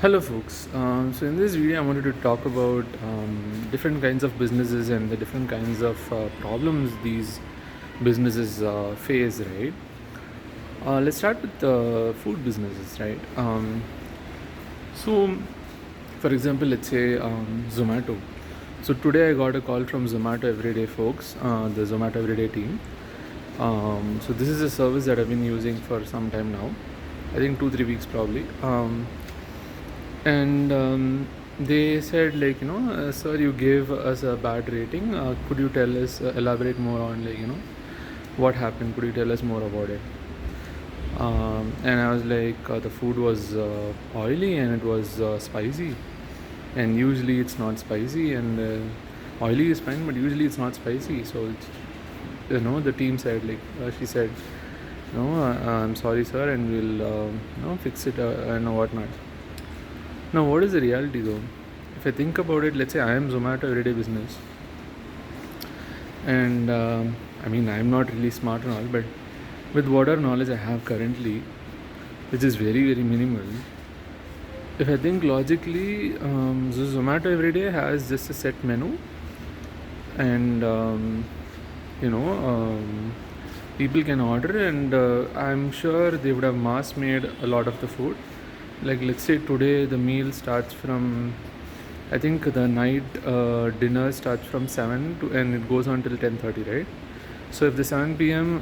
Hello, folks. So, in this video, I wanted to talk about different kinds of businesses and the different kinds of problems these businesses face, right? Let's start with food businesses, right? So, for example, let's say Zomato. So, today I got a call from Zomato Everyday folks, the Zomato Everyday team. So, this is a service that I've been using for some time now. I think 2-3 weeks probably. And they said, like, sir, you gave us a bad rating. Could you tell us, elaborate more on, like, what happened? Could you tell us more about it? And I was like, the food was oily and it was spicy, and usually it's not spicy, and oily is fine, but usually it's not spicy. So it's, the team said, like, she said, no, I'm sorry, sir, and we'll fix it and whatnot. Now, what is the reality though? If I think about it, let's say I am Zomato Everyday Business, and I mean, I'm not really smart and all, but with whatever knowledge I have currently, which is very, very minimal, if I think logically, Zomato Everyday has just a set menu, and people can order, and I'm sure they would have mass made a lot of the food. Like, let's say today the meal starts from, I think the night dinner starts from 7 to, and it goes on till 10:30, right? So if the 7 p.m.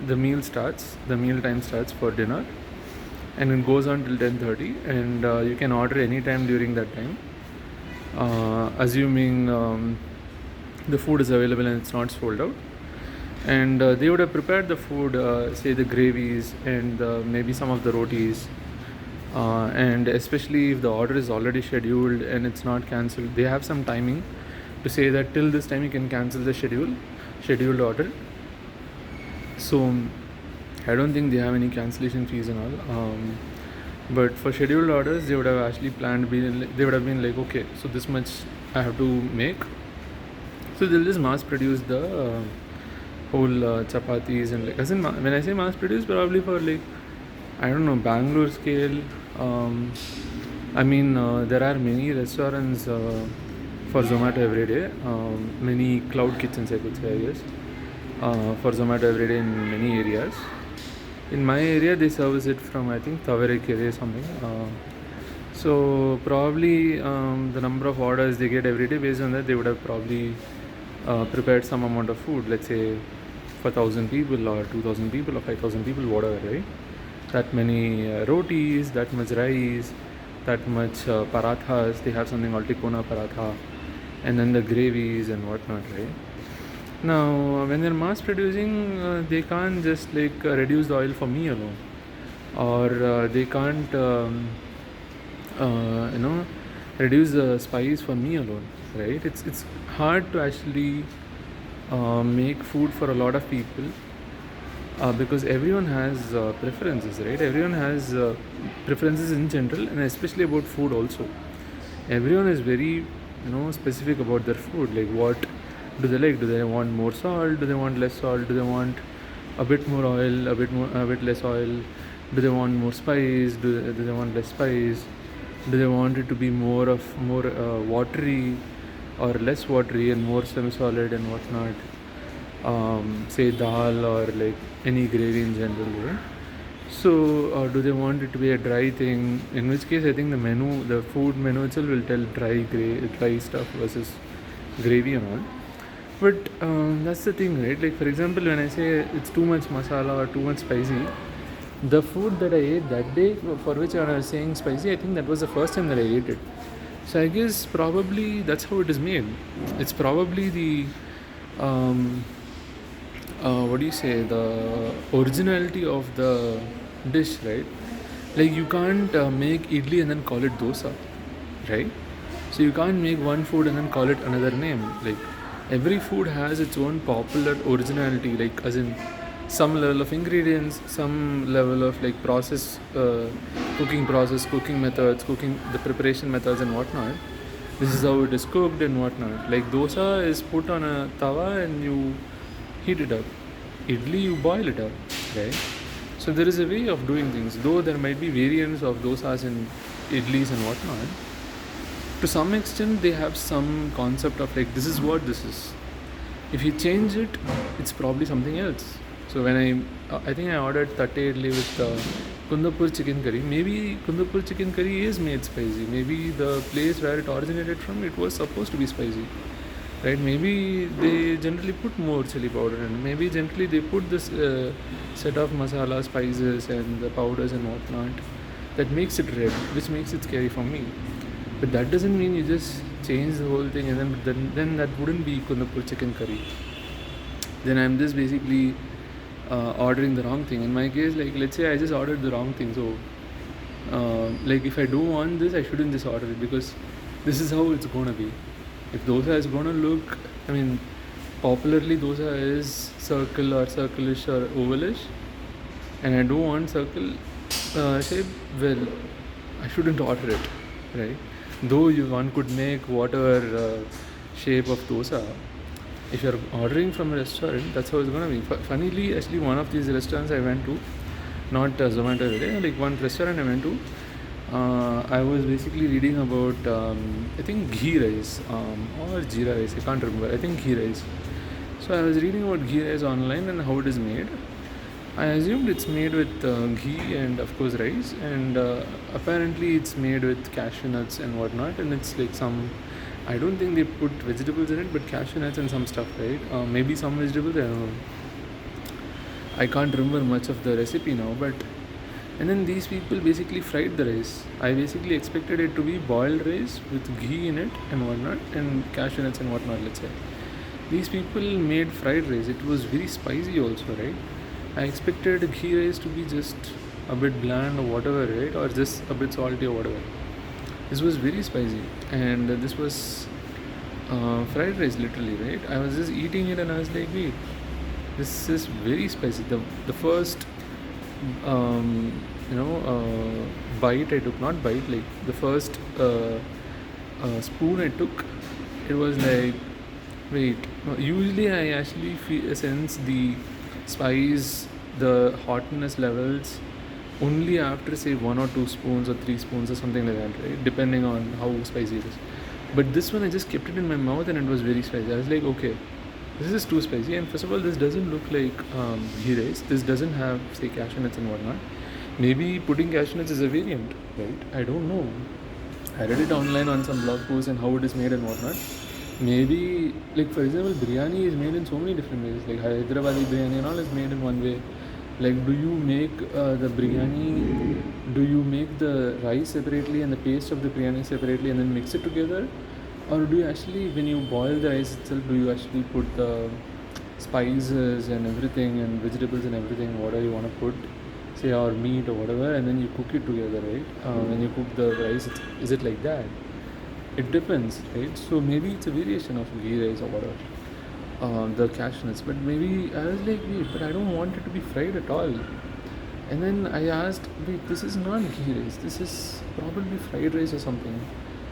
The meal time starts for dinner, and it goes on till 10:30, and you can order any time during that time, assuming the food is available and it's not sold out. And they would have prepared the food, say the gravies and maybe some of the rotis. And especially if the order is already scheduled and it's not cancelled, they have some timing to say that till this time you can cancel the scheduled order. So I don't think they have any cancellation fees and all. But for scheduled orders, they would have actually planned. They would have been like, okay, so this much I have to make. So they'll just mass produce the whole chapatis, and like, as in when I say mass produce, probably for, like, I don't know, Bangalore scale. I mean, there are many restaurants for Zomato Everyday, many cloud kitchens, I could say, I guess, for Zomato Everyday in many areas. In my area, they service it from, I think, Taverekere or something. So probably the number of orders they get every day, based on that, they would have probably prepared some amount of food, let's say for 1,000 people or 2,000 people or 5,000 people, whatever, right? That many rotis, that much rice, that much parathas. They have something called tikona paratha, and then the gravies and whatnot, right? Now, when they're mass producing, they can't just like reduce the oil for me alone, or they can't, reduce the spice for me alone, right? It's hard to actually make food for a lot of people. Because everyone has preferences, right? Everyone has preferences in general, and especially about food also. Everyone is very, specific about their food. Like, what do they like? Do they want more salt? Do they want less salt? Do they want a bit more oil, a bit less oil? Do they want more spice? Do they want less spice? Do they want it to be more watery or less watery, and more semi-solid and whatnot? Say dal or like any gravy in general, right? So do they want it to be a dry thing? In which case, I think the food menu itself will tell dry stuff versus gravy and all. But that's the thing, right? Like, for example, when I say it's too much masala or too much spicy, the food that I ate that day, for which I was saying spicy, I think that was the first time that I ate it. So I guess probably that's how it is made. It's probably the what do you say, the originality of the dish, right? Like, you can't make idli and then call it dosa, right? So you can't make one food and then call it another name. Like, every food has its own popular originality, like, as in some level of ingredients, some level of like cooking methods, the preparation methods and whatnot. This is how it is cooked and whatnot. Like, dosa is put on a tawa and you heat it up. Idli, you boil it up, right? So there is a way of doing things, though there might be variants of dosas in idlis and whatnot, to some extent they have some concept of like, this is what this is. If you change it, it's probably something else. So when I think I ordered tatte idli with Kundapur chicken curry. Maybe Kundapur chicken curry is made spicy. Maybe the place where it originated from, it was supposed to be spicy, right? Maybe they generally put more chili powder, and maybe generally they put this set of masala, spices, and the powders and whatnot that makes it red, which makes it scary for me. But that doesn't mean you just change the whole thing, and then that wouldn't be Kundapur chicken curry. Then I'm just basically ordering the wrong thing. In my case, like, let's say I just ordered the wrong thing. So like, if I do want this, I shouldn't just order it, because this is how it's gonna be. If dosa is gonna look, I mean, popularly dosa is circle or circle-ish or ovalish, and I don't want circle shape, well, I shouldn't order it, right? Though one could make whatever shape of dosa. If you're ordering from a restaurant, that's how it's gonna be. Funnily, actually, one of these restaurants I went to, not Zomato today, like one restaurant I went to, I was basically reading about I think ghee rice or jeera rice, I can't remember, I think ghee rice. So I was reading about ghee rice online and how it is made. I assumed it's made with ghee and of course rice, and apparently it's made with cashew nuts and whatnot, and it's like some, I don't think they put vegetables in it, but cashew nuts and some stuff, right? Maybe some vegetables, I don't know. I can't remember much of the recipe now, but and then these people basically fried the rice. I basically expected it to be boiled rice with ghee in it and whatnot, and cashew nuts and whatnot, let's say. These people made fried rice. It was very spicy also, right? I expected ghee rice to be just a bit bland or whatever, right? Or just a bit salty or whatever. This was very spicy, and this was fried rice, literally, right? I was just eating it and I was like, wait, this is very spicy. The first bite I took, not bite, like the first spoon I took, it was like, wait, no, usually I actually sense the spice, the hotness levels only after say 1 or 2 spoons or 3 spoons or something like that, right? Depending on how spicy it is. But this one, I just kept it in my mouth and it was very spicy. I was like, okay, this is too spicy. And first of all, this doesn't look like ghee rice. This doesn't have, say, cashew nuts and whatnot. Maybe putting cashew nuts is a variant, right? I don't know. I read it online on some blog posts and how it is made and whatnot. Maybe, like, for example, biryani is made in so many different ways. Like Hyderabadi biryani and all is made in one way. Like, do you make the biryani, do you make the rice separately and the paste of the biryani separately and then mix it together? Or do you actually, when you boil the rice itself, do you actually put the spices and everything and vegetables and everything, whatever you want to put, say, or meat or whatever, and then you cook it together, right? When you cook the rice, is it like that? It depends, right? So maybe it's a variation of ghee rice or whatever. The cashew nuts, but maybe I was like, wait, but I don't want it to be fried at all. And then I asked, wait, this is not ghee rice, this is probably fried rice or something.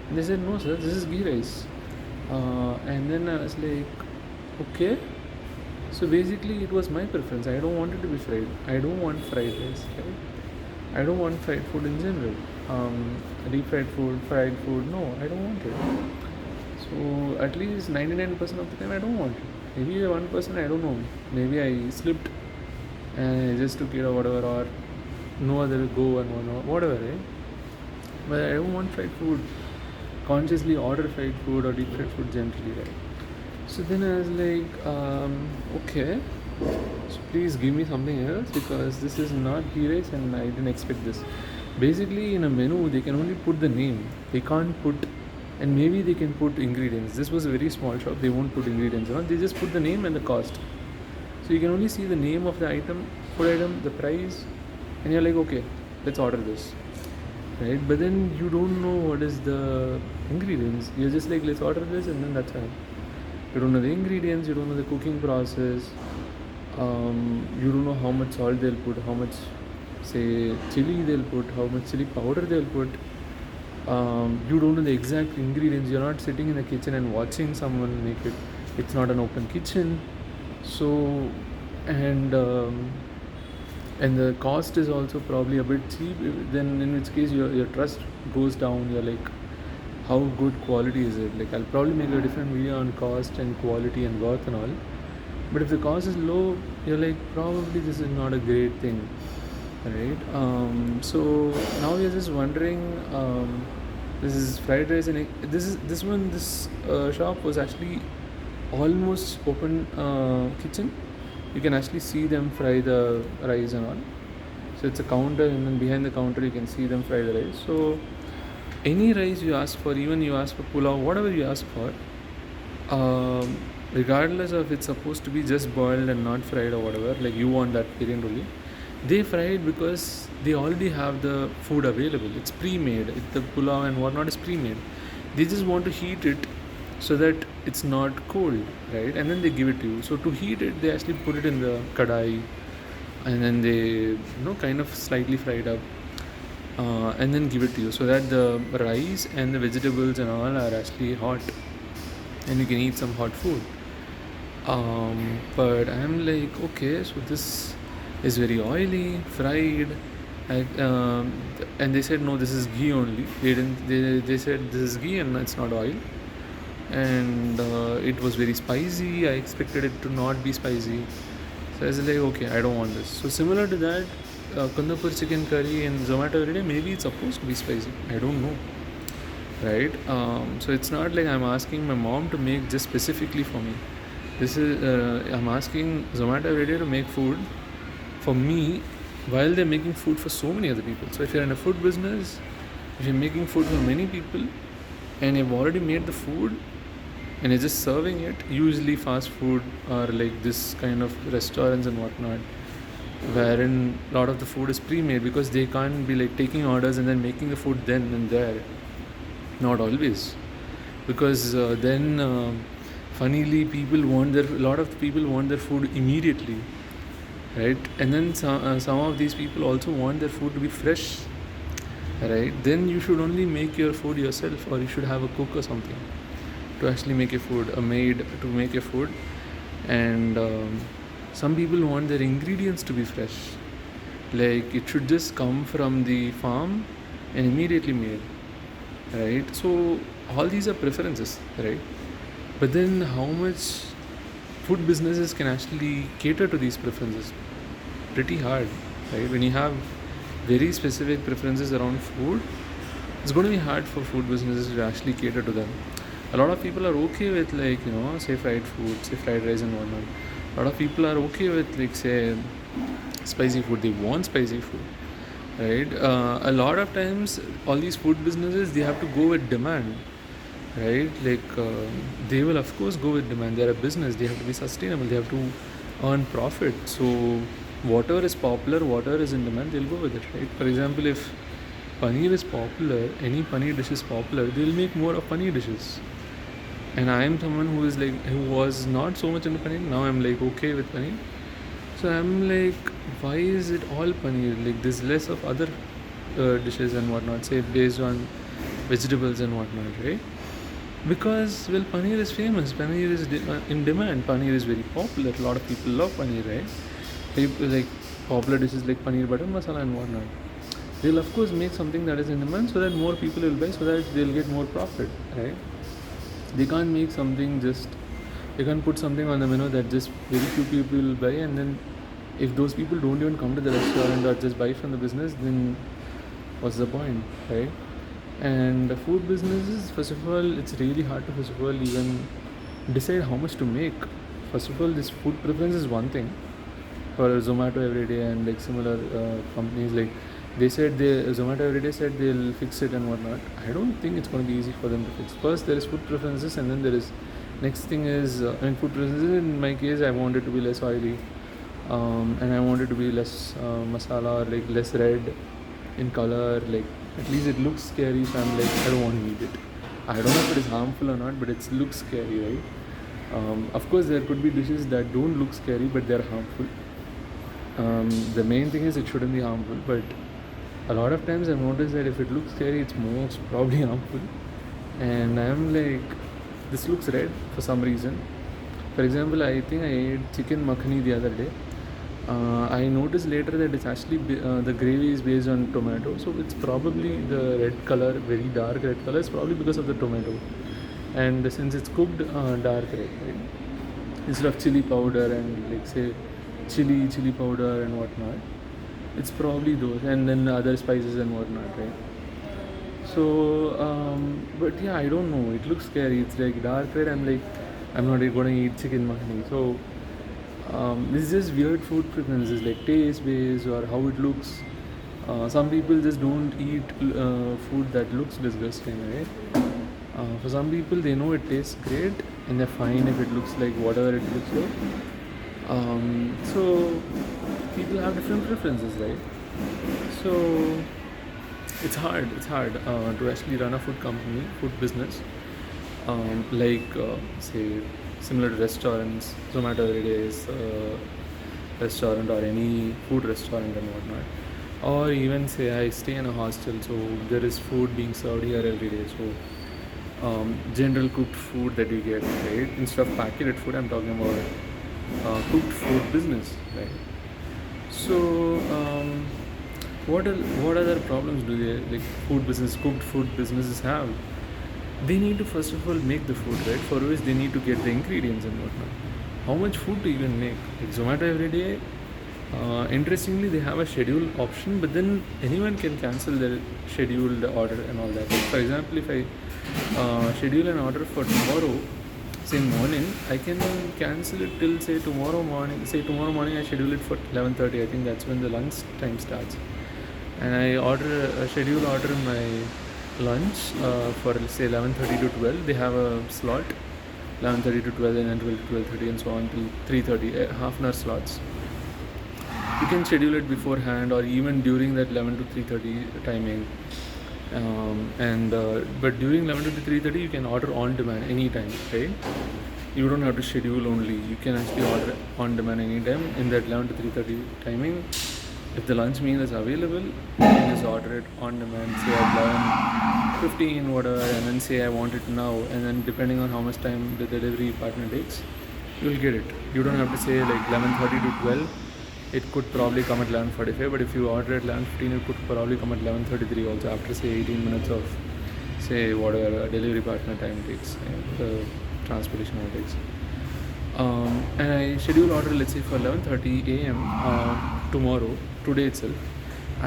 And they said, no sir, this is ghee rice. And then I was like, okay. So basically it was my preference. I don't want it to be fried. I don't want fried rice, right? I don't want fried food in general. Deep fried food, fried food, no, I don't want it. So at least 99% of the time I don't want it. Maybe 1%, I don't know. Maybe I slipped and I just took it or whatever, or no other go and whatever, right? But I don't want fried food. Consciously order fried food or deep fried food generally, right? So then I was like, okay, so please give me something else, because this is not ghee rice and I didn't expect this. Basically, in a menu, they can only put the name. They can't put, and maybe they can put ingredients. This was a very small shop, they won't put ingredients on. They just put the name and the cost. So you can only see the name of the item, food item, the price, and you're like, okay, let's order this, right? But then you don't know what is the ingredients. You're just like, let's order this, and then that's all. You don't know the ingredients, you don't know the cooking process, you don't know how much salt they'll put, how much, say, chili they'll put, how much chili powder they'll put. You don't know the exact ingredients. You're not sitting in the kitchen and watching someone make it. It's not an open kitchen. So, and and the cost is also probably a bit cheap, then in which case your trust goes down. You're like, how good quality is it? Like, I'll probably make a different video on cost and quality and worth and all. But if the cost is low, you're like, probably this is not a great thing, right? So now we're just wondering. This is fried rice, and this shop was actually almost open kitchen. You can actually see them fry the rice and all. So it's a counter, and then behind the counter you can see them fry the rice. So any rice you ask for, even you ask for pulao, whatever you ask for, regardless of it's supposed to be just boiled and not fried or whatever, like you want that variant only, they fry it because they already have the food available. It's pre-made. The pulao and whatnot is pre-made. They just want to heat it so that it's not cold, right? And then they give it to you. So to heat it, they actually put it in the kadai, and then they kind of slightly fry it up, and then give it to you, so that the rice and the vegetables and all are actually hot, and you can eat some hot food. But I'm like, okay, so this is very oily, fried. And they said no, this is ghee only. They said this is ghee and it's not oil. And it was very spicy. I expected it to not be spicy. So I was like, okay, I don't want this. So similar to that, Kundapur chicken curry and Zomato everyday, maybe it's supposed to be spicy. I don't know, right? So it's not like I'm asking my mom to make just specifically for me. I'm asking Zomato everyday to make food for me while they're making food for so many other people. So if you're in a food business, if you're making food for many people and you've already made the food and you're just serving it, usually fast food or like this kind of restaurants and whatnot, wherein a lot of the food is pre-made because they can't be like taking orders and then making the food then and there. Not always, because then funnily a lot of people want their food immediately, right? And then some of these people also want their food to be fresh, right? Then you should only make your food yourself, or you should have a cook or something to actually make your food, a maid to make your food. And some people want their ingredients to be fresh, like it should just come from the farm and immediately made, right? So all these are preferences, right? But then how much food businesses can actually cater to these preferences? Pretty hard, right? When you have very specific preferences around food, it's going to be hard for food businesses to actually cater to them. A lot of people are okay with like, say fried food, say fried rice and whatnot. A lot of people are okay with like, say, spicy food. They want spicy food, right? A lot of times all these food businesses, they have to go with demand, right? Like they will of course go with demand. They're a business, they have to be sustainable, they have to earn profit. So whatever is popular, whatever is in demand, they'll go with it, right? For example, if paneer is popular, any paneer dish is popular, they'll make more of paneer dishes. And I am someone who was not so much into paneer. Now I'm like okay with paneer. So I'm like, why is it all paneer? Like there's less of other dishes and whatnot, say based on vegetables and whatnot, right? Because well, paneer is famous, paneer is in demand, paneer is very popular. A lot of people love paneer, right? People like popular dishes like paneer butter masala and whatnot. They'll of course make something that is in demand so that more people will buy, so that they'll get more profit, right? They can't make something they can't put something on the menu that just very few people will buy, and then if those people don't even come to the restaurant or just buy from the business, then what's the point, right? And the food businesses, first of all, it's really hard to first of all even decide how much to make. First of all, this food preference is one thing for Zomato everyday and like similar companies. Like Zomato everyday said they'll fix it and whatnot. I don't think it's going to be easy for them to fix. First there is food preferences, and then there is next thing is food preferences. In my case, I want it to be less oily, and I want it to be less masala, or like less red in color. Like at least it looks scary, so I'm like, I don't want to eat it. I don't know if it is harmful or not, but it looks scary, right? Of course there could be dishes that don't look scary but they're harmful. The main thing is it shouldn't be harmful, but a lot of times I've noticed that if it looks scary, it's most probably harmful. And I'm like, this looks red for some reason. For example, I think I ate chicken makhani the other day. I noticed later that it's actually the gravy is based on tomato, so it's probably the red color, very dark red color, is probably because of the tomato. And since it's cooked dark red, right? Instead of chili powder and like say chili powder and whatnot, it's probably those, and then other spices and whatnot, right? So, but yeah, I don't know. It looks scary. It's like dark red. I'm like, I'm not going to eat chicken makhani. So, it's just weird food preferences, like taste based or how it looks. Some people just don't eat food that looks disgusting, right? For some people, they know it tastes great and they're fine if it looks like whatever it looks like. So, people have different preferences, right? So, it's hard to actually run a food company, food business, like say similar to restaurants, Zomato Everyday's restaurant or any food restaurant and whatnot, or even say I stay in a hostel, so there is food being served here every day. So general cooked food that you get, right? Instead of packaged food, I'm talking about cooked food business, right? So what other problems do they, like food business, cooked food businesses have? They need to first of all make the food, right? For which they need to get the ingredients and whatnot. How much food to even make? Like Zomato Everyday, interestingly, they have a schedule option, but then anyone can cancel their scheduled order and all that. Like for example, if I schedule an order for tomorrow, say morning, I can cancel it till say tomorrow morning. Say tomorrow morning I schedule it for 11:30. I think that's when the lunch time starts, and I order a schedule order my lunch for say 11:30 to 12. They have a slot 11:30 to 12 and then 12 to 12:30 and so on till 3:30, half an hour slots. You can schedule it beforehand or even during that 11 to 3:30 timing. And but during 11 to 3:30 you can order on demand anytime, right? You don't have to schedule only. You can actually order on demand anytime in that 11 to 3:30 timing. If the lunch meal is available, you can just order it on demand, say at 11:15 whatever, and then say I want it now, and then depending on how much time the delivery partner takes, you'll get it. You don't have to say like 11:30 to 12. It could probably come at 11:45, but if you order at 11:15, it could probably come at 11:33 also, after say 18 minutes of say whatever a delivery partner time takes, the transportation it takes. And I schedule order, let's say for 11:30 a.m. Today itself.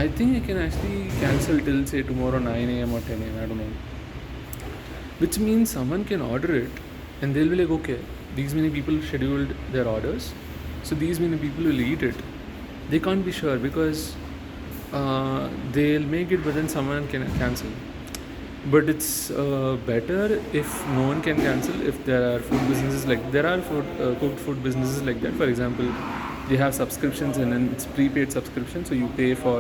I think I can actually cancel till say tomorrow 9 a.m. or 10 a.m. I don't know. Which means someone can order it and they'll be like, okay, these many people scheduled their orders, so these many people will eat it. They can't be sure because they'll make it, but then someone can cancel. But it's better if no one can cancel. If there are food businesses like there are cooked food businesses like that. For example, they have subscriptions and then it's prepaid subscription, so you pay for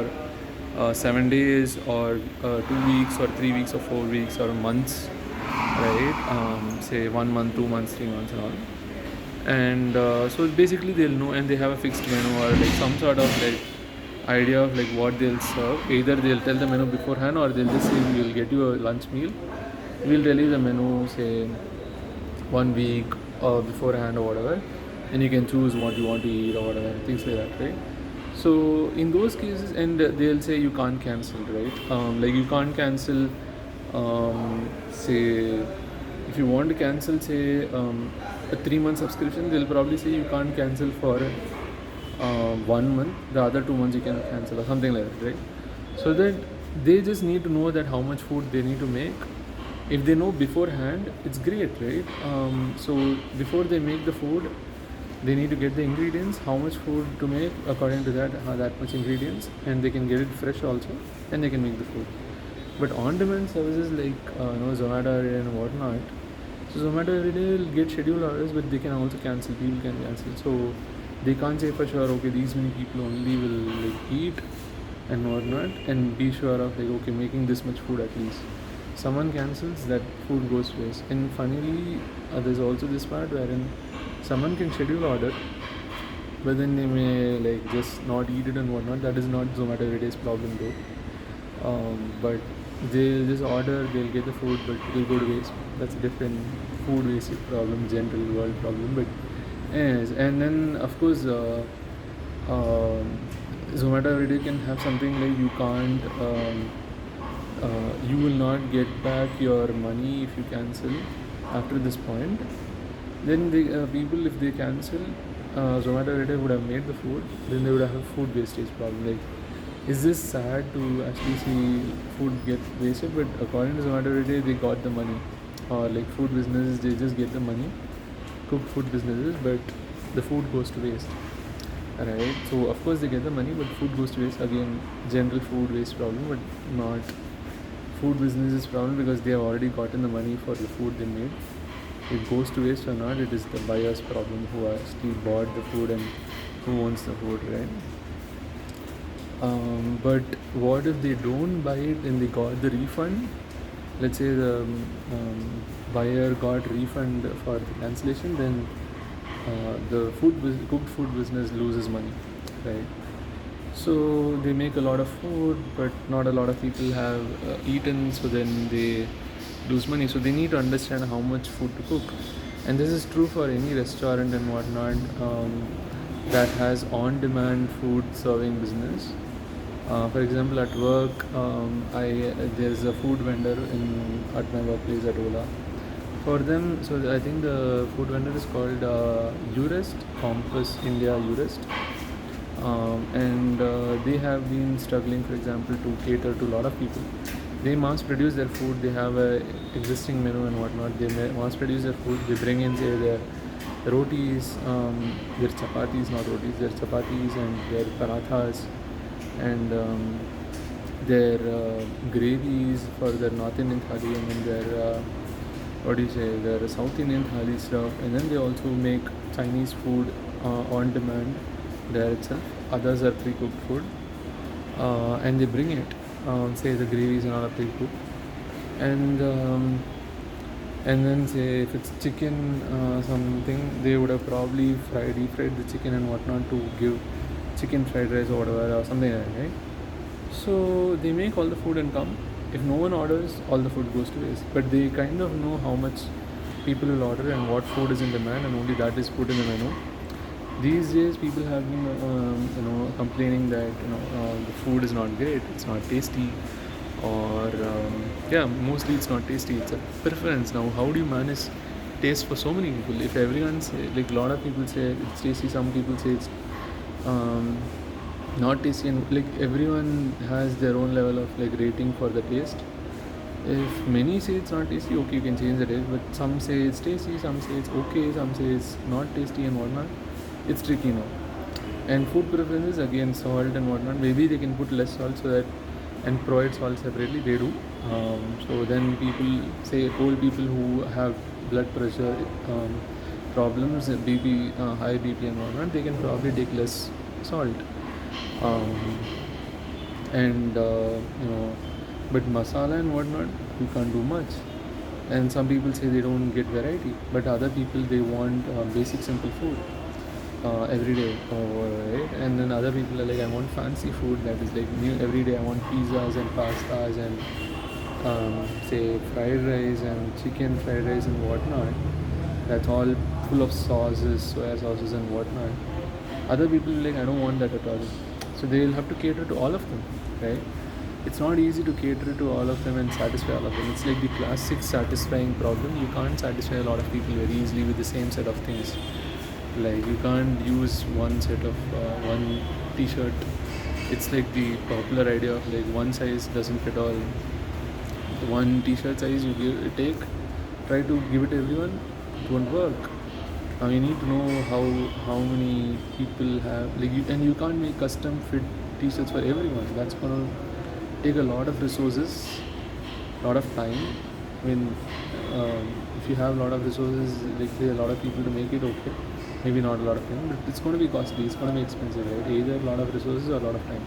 7 days or 2 weeks or 3 weeks or 4 weeks or months, right? Say 1 month, 2 months, 3 months and all. And so basically they'll know, and they have a fixed menu or like some sort of like idea of like what they'll serve. Either they'll tell the menu beforehand or they'll just say we'll get you a lunch meal. We'll tell you the menu say 1 week beforehand or whatever, and you can choose what you want to eat or whatever, things like that, right? So in those cases, and they'll say you can't cancel, right? Like you can't cancel, say if you want to cancel say a 3-month subscription, they'll probably say you can't cancel for 1 month, the other 2 months you can cancel or something like that, right? So that they just need to know that how much food they need to make. If they know beforehand, it's great, right? So before they make the food, they need to get the ingredients, how much food to make according to that, that much ingredients, and they can get it fresh also, and they can make the food. But on-demand services like Zomato and whatnot, so Zomato Everyday will get scheduled orders, but they can also cancel. People can cancel, so they can't say for sure, okay, these many people only will like eat and whatnot, and be sure of like, okay, making this much food at least. Someone cancels, that food goes waste. And funnily, there's also this part wherein someone can schedule order, but then they may like just not eat it and whatnot. That is not Zomato Everyday's problem though. But they'll just order, they'll get the food, but it'll go to waste. That's a different food waste problem, general world problem. But anyways, and then of course um, Zomato every day can have something like you can't, you will not get back your money if you cancel after this point. Then the people, if they cancel, Zomato every day would have made the food, then they would have a food wastage problem. Like, is this sad to actually see food get wasted? But according to Zomato every day, they got the money. Or like food businesses, they just get the money, cooked food businesses, but the food goes to waste. Right, so of course they get the money, but food goes to waste. Again, general food waste problem, but not food businesses problem, because they have already gotten the money for the food they made. It goes to waste or not, it is the buyer's problem, who actually bought the food and who owns the food, right? But what if they don't buy it and they got the refund? Let's say the buyer got refund for the cancellation, then the cooked food business loses money, right? So they make a lot of food, but not a lot of people have eaten, so then they lose money. So they need to understand how much food to cook, and this is true for any restaurant and whatnot that has on-demand food serving business. For example, at work, there's a food vendor at my workplace at Ola. For them, so I think the food vendor is called Urest, Compass India Urest. And they have been struggling, for example, to cater to a lot of people. They mass produce their food, they have a existing menu and whatnot. They mass produce their food, they bring in, say, their rotis, their chapatis, not rotis, their chapatis and their parathas, and their gravies for their North Indian thali, and then their their South Indian thali stuff, and then they also make Chinese food on demand there itself. Others are pre-cooked food, and they bring it. Say the gravies and all are pre-cooked, and then say if it's chicken something, they would have probably refried the chicken and whatnot to give chicken fried rice or whatever, or something like that, right? So they make all the food and come. If no one orders, all the food goes to waste. But they kind of know how much people will order and what food is in demand, and only that is put in the menu. These days, people have been, complaining that the food is not great, it's not tasty, or mostly it's not tasty. It's a preference. Now, how do you manage taste for so many people? If everyone say, like a lot of people say it's tasty, some people say it's not tasty, and like everyone has their own level of like rating for the taste. If many say it's not tasty, okay, you can change the taste, but some say it's tasty, some say it's okay, some say it's not tasty and whatnot. It's tricky now. And food preferences, again, salt and whatnot, maybe they can put less salt so that, and provide salt separately, they do. So then people say, old people who have blood pressure problems, BP, high BP and whatnot, they can probably take less salt. And but masala and whatnot, we can't do much. And some people say they don't get variety, but other people, they want basic simple food every day, right? And then other people are like, I want fancy food that is like new every day. I want pizzas and pastas and say fried rice and chicken fried rice and whatnot. That's all full of sauces, soya sauces and whatnot. Other people are like, I don't want that at all. So they will have to cater to all of them, right? It's not easy to cater to all of them and satisfy all of them. It's like the classic satisfying problem. You can't satisfy a lot of people very easily with the same set of things. Like you can't use one set of one t-shirt. It's like the popular idea of like one size doesn't fit all. One t-shirt size you try to give it to everyone, it won't work. Now you need to know how many people have, like you can't make custom fit t-shirts for everyone. That's gonna take a lot of resources, a lot of time. I mean, if you have a lot of resources, like say a lot of people to make it, okay, maybe not a lot of time, but it's going to be costly, it's going to be expensive, right? Either a lot of resources or a lot of time.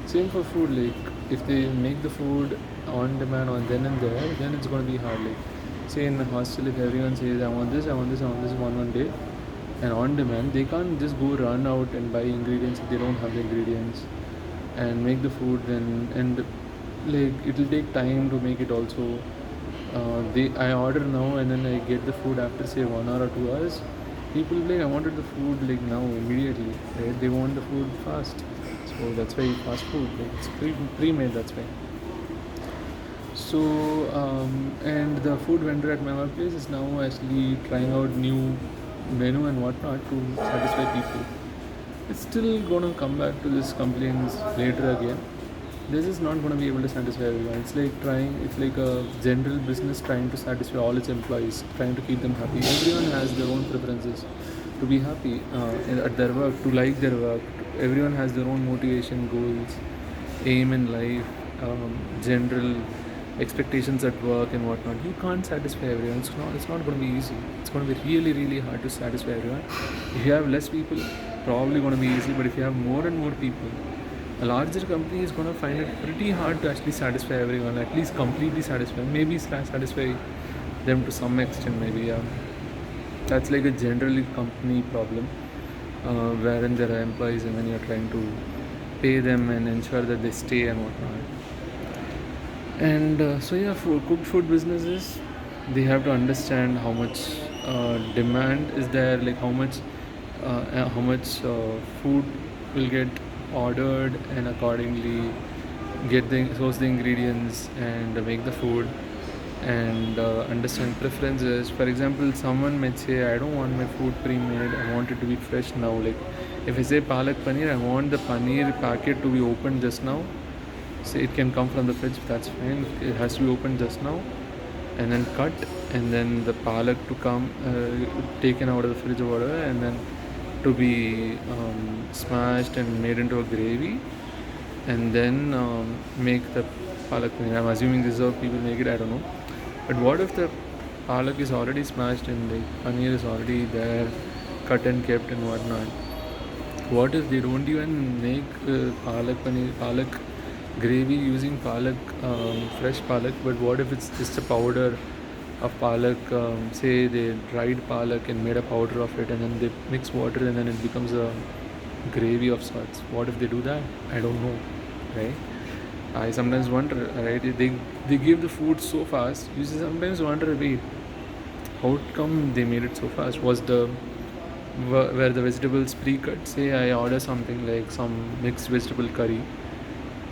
Same for food, like if they make the food on demand on then and there, then it's going to be hard. Like say in a hostel, if everyone says I want this, I want this, I want this one day, and on demand, they can't just go run out and buy ingredients if they don't have the ingredients and make the food. And like it will take time to make it also. I order now and then I get the food after say 1 hour or 2 hours. People like, I wanted the food like now, immediately, right? They want the food fast. So that's why fast food, like it's pre-made, that's why. So, and the food vendor at my workplace is now actually trying out new menu and whatnot to satisfy people. It's still gonna come back to this complaints later again. This is not gonna be able to satisfy everyone. It's like a general business trying to satisfy all its employees, trying to keep them happy. Everyone has their own preferences to be happy at their work, to like their work. Everyone has their own motivation, goals, aim in life, general expectations at work and whatnot. You can't satisfy everyone. It's not going to be easy. It's going to be really, really hard to satisfy everyone. If you have less people, probably going to be easy. But if you have more and more people, a larger company is going to find it pretty hard to actually satisfy everyone, at least completely satisfy. Maybe satisfy them to some extent, maybe. Yeah. That's like a generally company problem, wherein there are employees and when you're trying to pay them and ensure that they stay and whatnot. And so yeah, for cooked food businesses, they have to understand how much demand is there, like how much food will get ordered, and accordingly source the ingredients and make the food, and understand preferences. For example, someone might say, I don't want my food pre-made, I want it to be fresh now. Like if I say palak paneer, I want the paneer packet to be opened just now. So it can come from the fridge, that's fine. It has to be opened just now and then cut, and then the palak to come taken out of the fridge or whatever, and then to be smashed and made into a gravy, and then make the palak paneer. I'm assuming this is how people make it, I don't know. But what if the palak is already smashed and the paneer is already there, cut and kept and whatnot? What if they don't even make palak gravy using palak, fresh palak? But what if it's just a powder of palak? Say they dried palak and made a powder of it, and then they mix water, and then it becomes a gravy of sorts. What if they do that? I don't know, right? I sometimes wonder, right? They give the food so fast. You sometimes wonder, wait, how come they made it so fast? Was the where the vegetables pre-cut? Say I order something like some mixed vegetable curry,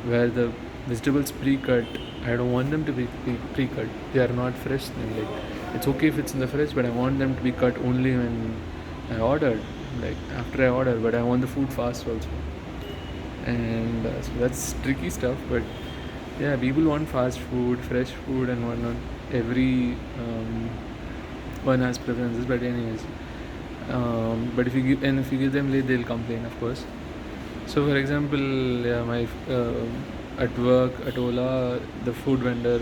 where the vegetables pre-cut, I don't want them to be pre-cut. They are not fresh then. Like it's okay if it's in the fridge, but I want them to be cut only when I ordered, like after I order. But I want the food fast also, and so that's tricky stuff. But yeah, people want fast food, fresh food, and whatnot. Every one has preferences, but anyways. But if you give them late, they'll complain, of course. So, for example, yeah, my at work at Ola, the food vendor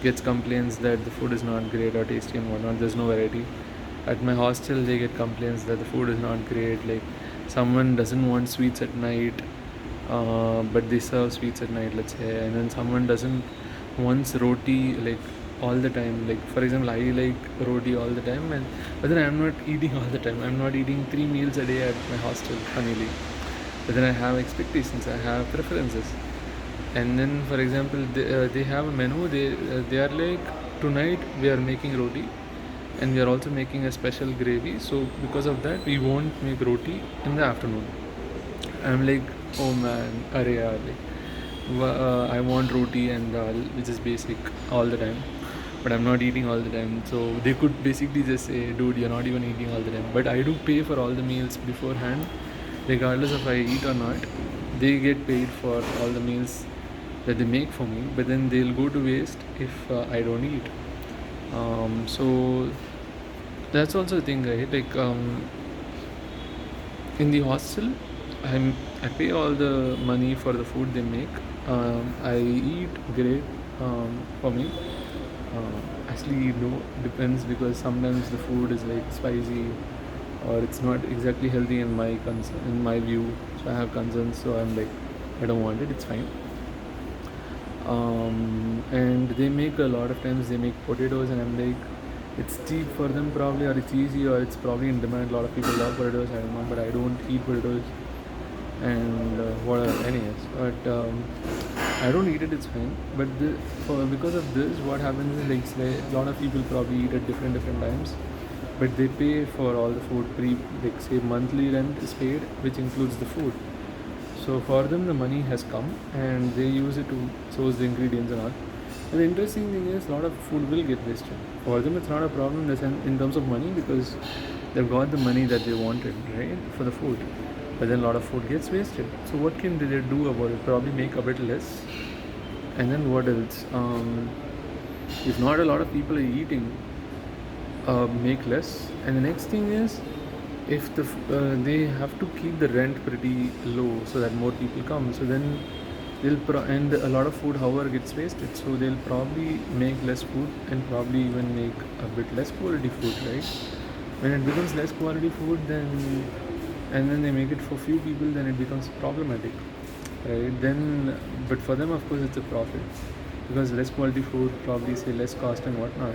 gets complaints that the food is not great or tasty and whatnot. There's no variety. At my hostel, they get complaints that the food is not great. Like someone doesn't want sweets at night, but they serve sweets at night, let's say, and then someone doesn't wants roti like all the time. Like for example, I like roti all the time, but then I'm not eating all the time. I'm not eating 3 meals a day at my hostel, funnily. But then I have expectations, I have preferences. And then for example, they have a menu. They are like, tonight we are making roti, and we are also making a special gravy. So because of that, we won't make roti in the afternoon. I'm like, oh man, arey like, I want roti and dal, which is basic all the time, but I'm not eating all the time. So they could basically just say, dude, you're not even eating all the time. But I do pay for all the meals beforehand, regardless if I eat or not. They get paid for all the meals that they make for me, but then they'll go to waste if I don't eat. So that's also a thing, right? Like in the hostel, I pay all the money for the food they make. I eat great for me. Actually, no, depends, because sometimes the food is like spicy, or it's not exactly healthy in my view. So I have concerns. So I'm like, I don't want it. It's fine. And they make a lot of times they make potatoes, and I'm like, it's cheap for them probably, or it's easy, or it's probably in demand. A lot of people love potatoes. I don't know, but I don't eat potatoes. And whatever, anyways. But I don't eat it. It's fine. But because of this, what happens is like a lot of people probably eat at different times. but they pay for all the food like say monthly rent is paid, which includes the food. So for them the money has come and they use it to source the ingredients and all. And the interesting thing is a lot of food will get wasted. For them it's not a problem in terms of money because they've got the money that they wanted, right, for the food. But then a lot of food gets wasted. So what can they do about it? Probably make a bit less. And then what else? If not a lot of people are eating, make less. And the next thing is, if they have to keep the rent pretty low so that more people come, so then and a lot of food however gets wasted, so they'll probably make less food and probably even make a bit less quality food, right? When it becomes less quality food, then they make it for few people, then it becomes problematic, right? Then but for them of course it's a profit because less quality food, probably say less cost and whatnot,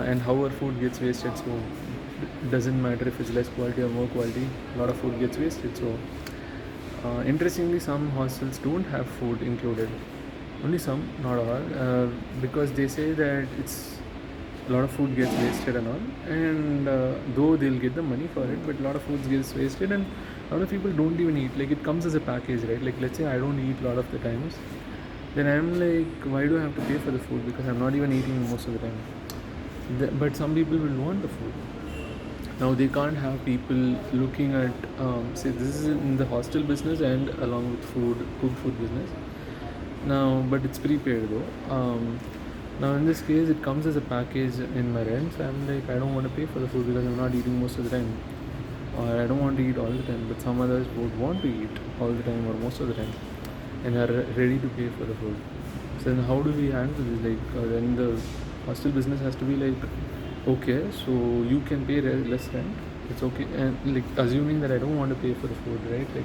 and however food gets wasted, so it doesn't matter if it's less quality or more quality, a lot of food gets wasted. So interestingly, some hostels don't have food included, only some, not all, because they say that it's a lot of food gets wasted and all, and though they'll get the money for it, but a lot of food gets wasted and a lot of people don't even eat. Like it comes as a package, right? Like let's say I don't eat a lot of the times, then I'm like, why do I have to pay for the food? Because I'm not even eating most of the time. But some people will want the food. Now they can't have people looking at say this is in the hostel business and along with cooked food business now, but it's prepaid though. Now in this case it comes as a package in my rent, so I'm like, I don't want to pay for the food because I'm not eating most of the time, or I don't want to eat all the time, but some others would want to eat all the time or most of the time and are ready to pay for the food. So then how do we handle this? Like then the hostel business has to be like, okay, so you can pay less rent, it's okay, and like assuming that I don't want to pay for the food, right? Like,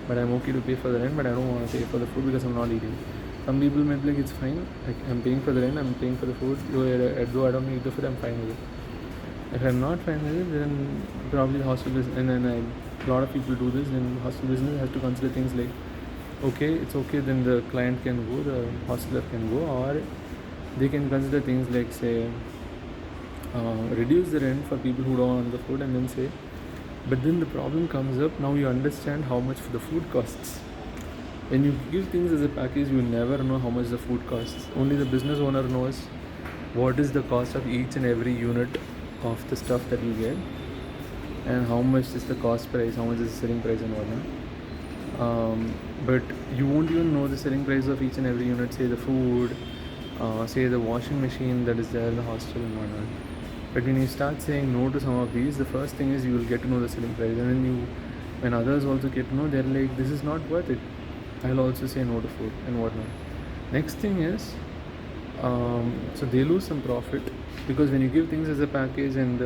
but I'm okay to pay for the rent, but I don't want to pay for the food because I'm not eating. Some people may be like, it's fine, like I'm paying for the rent, I'm paying for the food, though I don't eat the food, I'm fine with it. If I'm not fine with it, then probably the hostel business, and then a lot of people do this, then hostel business has to consider things like, okay, it's okay, then the client can go, the hostler can go, or they can consider things like, say, reduce the rent for people who don't want the food, and then say, but then the problem comes up, now you understand how much the food costs. When you give things as a package, you never know how much the food costs. Only the business owner knows what is the cost of each and every unit of the stuff that you get, and how much is the cost price, how much is the selling price and whatnot. But you won't even know the selling price of each and every unit, say the food, say the washing machine that is there in the hostel and whatnot. But when you start saying no to some of these, the first thing is you will get to know the selling price, and then when others also get to know, they're like, this is not worth it, I'll also say no to food and whatnot. Next thing is, so they lose some profit because when you give things as a package and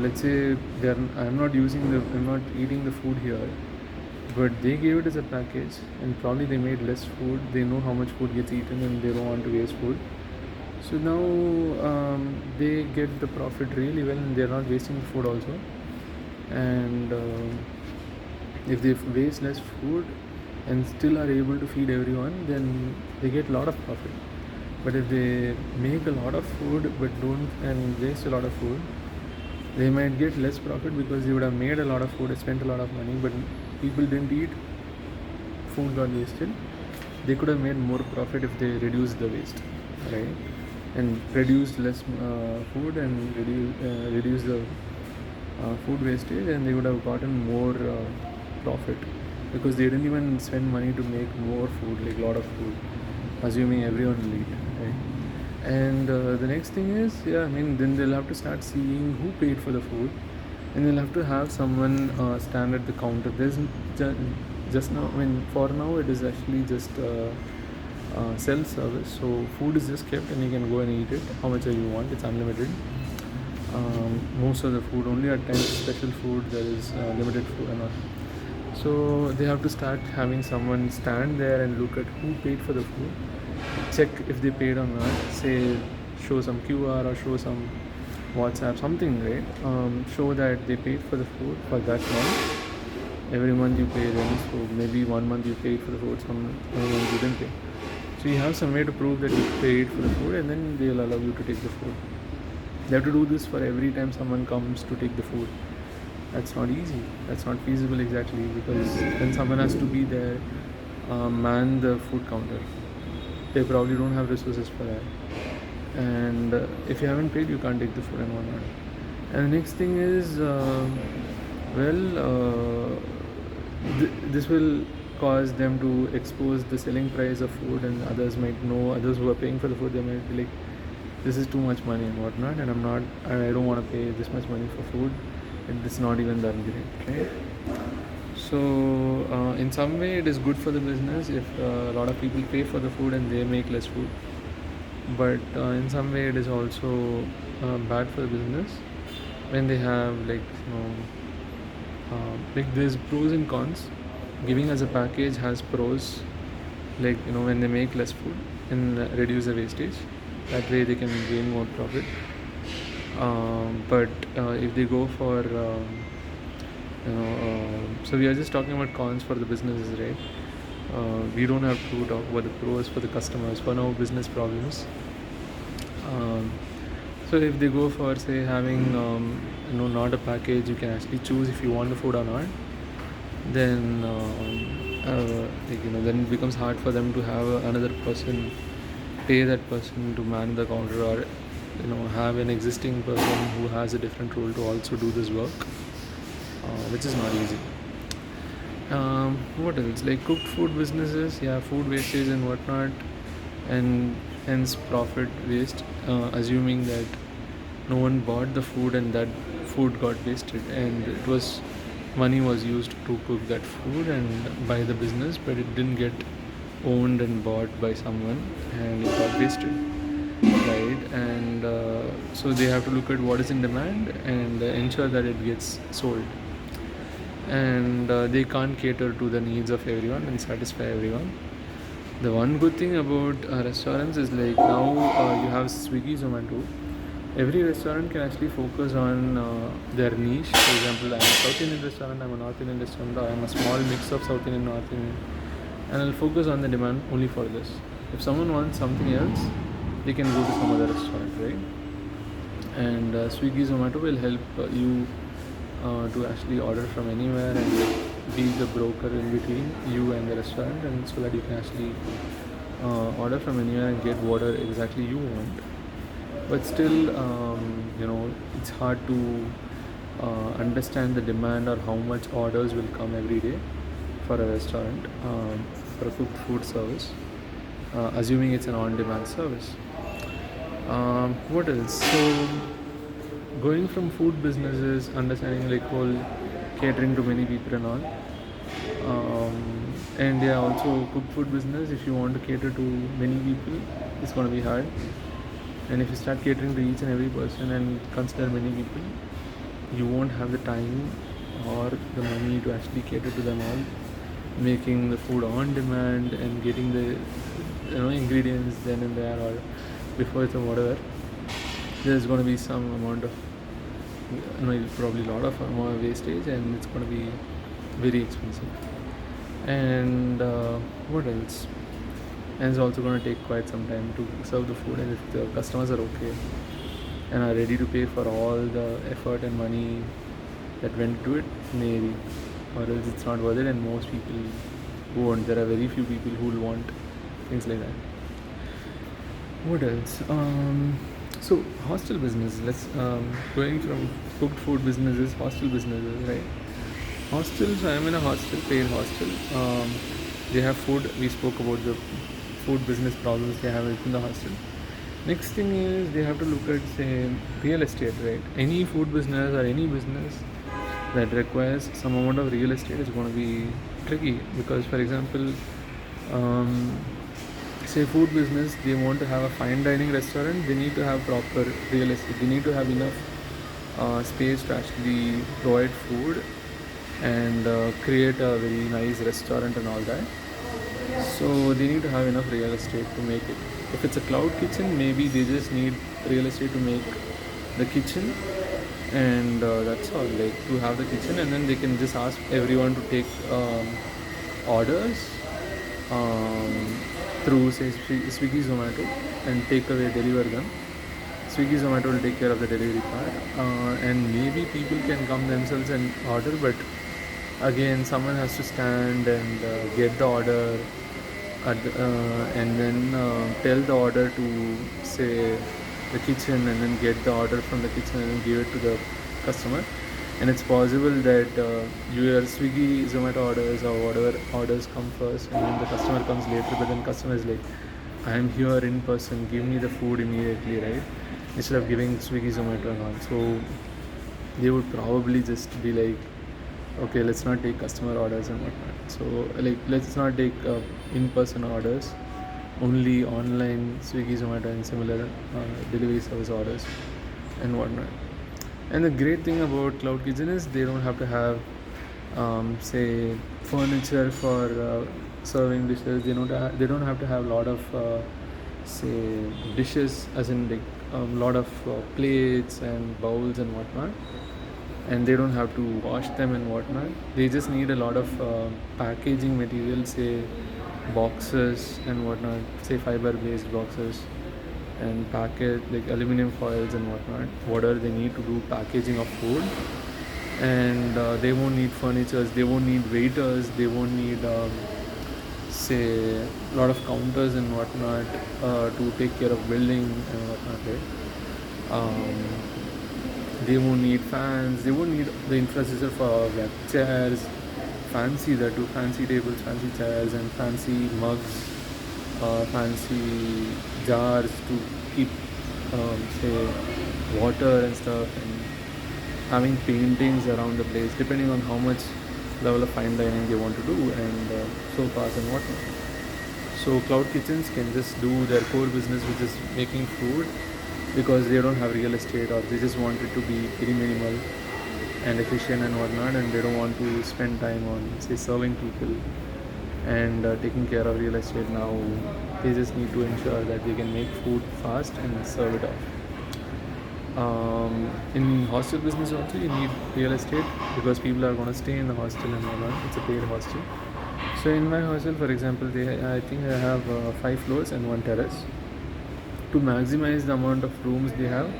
let's say I'm not eating the food here, but they gave it as a package and probably they made less food, they know how much food gets eaten and they don't want to waste food. So now they get the profit really well and they're not wasting the food also. And if they waste less food and still are able to feed everyone, then they get a lot of profit. But if they make a lot of food but don't and waste a lot of food, they might get less profit because they would have made a lot of food, spent a lot of money, but people didn't eat, food got wasted. They could have made more profit if they reduced the waste, right? And produced less food and reduce the food wastage, and they would have gotten more profit because they didn't even spend money to make more food, like a lot of food, assuming everyone will eat, right? And the next thing is, then they'll have to start seeing who paid for the food, and they'll have to have someone stand at the counter. There's just now, for now it is actually just self-service, so food is just kept and you can go and eat it how much you want, it's unlimited. Most of the food, only at times special food there is limited food and all. So they have to start having someone stand there and look at who paid for the food, check if they paid or not, say show some QR or show some WhatsApp, something, right? Show that they paid for the food for that month. Every month you pay rent, so maybe 1 month you paid for the food, some month you didn't pay. So you have some way to prove that you paid for the food, and then they'll allow you to take the food. They have to do this for every time someone comes to take the food. That's not easy. That's not feasible exactly, because then someone has to be there, man the food counter. They probably don't have resources for that. And if you haven't paid, you can't take the food and whatnot. And the next thing is, this will cause them to expose the selling price of food, and others might know, others who are paying for the food, they might be like, this is too much money and whatnot, and I don't want to pay this much money for food, and it's not even that great, right? So in some way it is good for the business if a lot of people pay for the food and they make less food, but in some way it is also bad for the business when they have like there's pros and cons. Giving as a package has pros, like when they make less food and reduce the wastage, that way they can gain more profit. But if they go for so we are just talking about cons for the businesses, right? We don't have to talk about the pros for the customers, for now business problems. So if they go for, say, having not a package, you can actually choose if you want the food or not, then then it becomes hard for them to have another person, pay that person to man the counter, or have an existing person who has a different role to also do this work, which is not easy. What else? Like cooked food businesses, yeah, food wastage and whatnot, and hence profit waste, assuming that no one bought the food and that food got wasted, and money was used to cook that food and by the business, but it didn't get owned and bought by someone, and it got wasted, right? And so they have to look at what is in demand and ensure that it gets sold, and they can't cater to the needs of everyone and satisfy everyone. The one good thing about restaurants is, like, now you have Swiggy, Zomato. Every restaurant can actually focus on their niche. For example, I'm a South Indian restaurant, I'm a North Indian restaurant, or I'm a small mix of South Indian and North Indian, and I'll focus on the demand only for this. If someone wants something else, they can go to some other restaurant, right? And Swiggy, Zomato will help you to actually order from anywhere and be the broker in between you and the restaurant, and so that you can actually order from anywhere and get whatever exactly you want. But still, it's hard to understand the demand or how much orders will come every day for a restaurant, for a cooked food service, assuming it's an on-demand service. What else? So going from food businesses, understanding like whole catering to many people and all, and yeah, also cooked food business, if you want to cater to many people, it's going to be hard. And if you start catering to each and every person and consider many people, you won't have the time or the money to actually cater to them all. Making the food on demand and getting the ingredients then and there or before it's or whatever, there's going to be some amount of probably a lot of amount of wastage, and it's going to be very expensive. And what else? And it's also going to take quite some time to serve the food, and if the customers are okay and are ready to pay for all the effort and money that went to it, maybe, or else it's not worth it, and most people won't. There are very few people who will want things like that. What else? So hostel business, let's going from cooked food businesses, hostel businesses, right? Hostels, I am in a hostel, paid hostel. They have food. We spoke about the food business problems they have in the hostel. Next thing is they have to look at, say, real estate, right? Any food business or any business that requires some amount of real estate is going to be tricky, because, for example, say food business, they want to have a fine dining restaurant, they need to have proper real estate. They need to have enough space to actually provide food and create a very nice restaurant and all that. So they need to have enough real estate to make it. If it's a cloud kitchen, maybe they just need real estate to make the kitchen, and that's all, like to have the kitchen, and then they can just ask everyone to take orders through, say, Swiggy, Zomato, and take away, deliver them. Swiggy Zomato will take care of the delivery part, and maybe people can come themselves and order, but again someone has to stand and get the order and then tell the order to say the kitchen, and then get the order from the kitchen and give it to the customer. And it's possible that your Swiggy Zomato orders or whatever orders come first, and then the customer comes later, but then customer is like, I am here in person, give me the food immediately, right? Instead of giving Swiggy Zomato and all. So they would probably just be like, okay, let's not take customer orders and whatnot. So like, let's not take in-person orders, only online Swiggy, Zomato and similar delivery service orders and whatnot. And the great thing about Cloud Kitchen is they don't have to have say furniture for serving dishes. They don't have to have a lot of say dishes, as in like lot of plates and bowls and whatnot, and they don't have to wash them and whatnot. They just need a lot of packaging material, say boxes and whatnot, say fiber based boxes, and packet like aluminum foils and whatnot, whatever they need to do packaging of food. And they won't need furnitures, they won't need waiters, they won't need say a lot of counters and whatnot to take care of building and whatnot, right? They won't need fans, they won't need the infrastructure for like chairs, fancy tables, fancy chairs, and fancy mugs, fancy jars to keep say water and stuff, and having paintings around the place depending on how much level of fine dining they want to do, and sofas and whatnot. So Cloud Kitchens can just do their core business, which is making food, because they don't have real estate, or they just want it to be very minimal and efficient and whatnot, and they don't want to spend time on say serving people and taking care of real estate. Now they just need to ensure that they can make food fast and serve it off. In hostel business also you need real estate, because people are going to stay in the hostel and whatnot. It's a paid hostel. So in my hostel, for example, I think I have 5 floors and 1 terrace. To maximize the amount of rooms they have,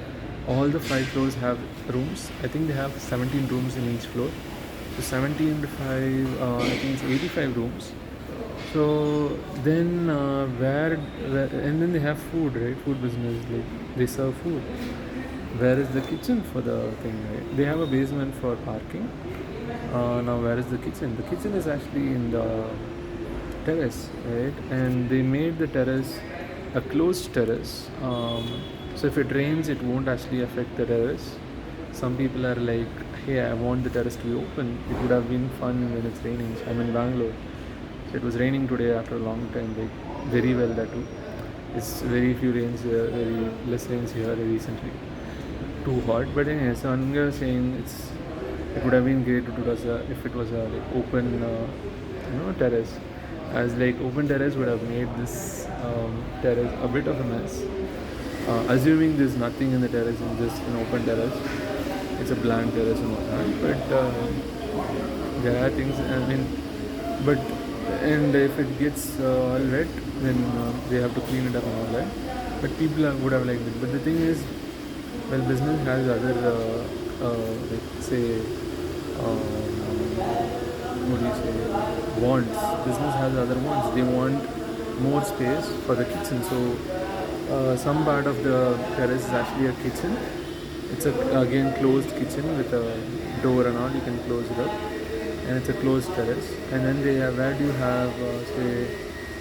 all the 5 floors have rooms. I think they have 17 rooms in each floor. So 17 to 5, I think it's 85 rooms. So then where and then they have food, right? Food business, like they serve food. Where is the kitchen for the thing, right? They have a basement for parking. Now where is the kitchen? The kitchen is actually in the terrace, right? And they made the terrace a closed terrace. So if it rains, it won't actually affect the terrace. Some people are like, hey, I want the terrace to be open. It would have been fun when it's raining. I'm in Bangalore. So it was raining today after a long time, like very well that too. It's very few rains here, very less rains here recently. Too hot, but anyway, so I'm saying it would have been great if it was a like open terrace, as like open terrace would have made this terrace a bit of a mess. Assuming there's nothing in the terrace and just an open terrace, it's a blank terrace and whatnot. But there are things. I mean, but and if it gets all wet, then they have to clean it up and all that. But people would have liked it. But the thing is, well, business has other, like say, what do you say, wants. Business has other wants. They want more space for the kitchen. So some part of the terrace is actually a kitchen. It's again closed kitchen with a door and all. You can close it up, and it's a closed terrace. And then where do you have say?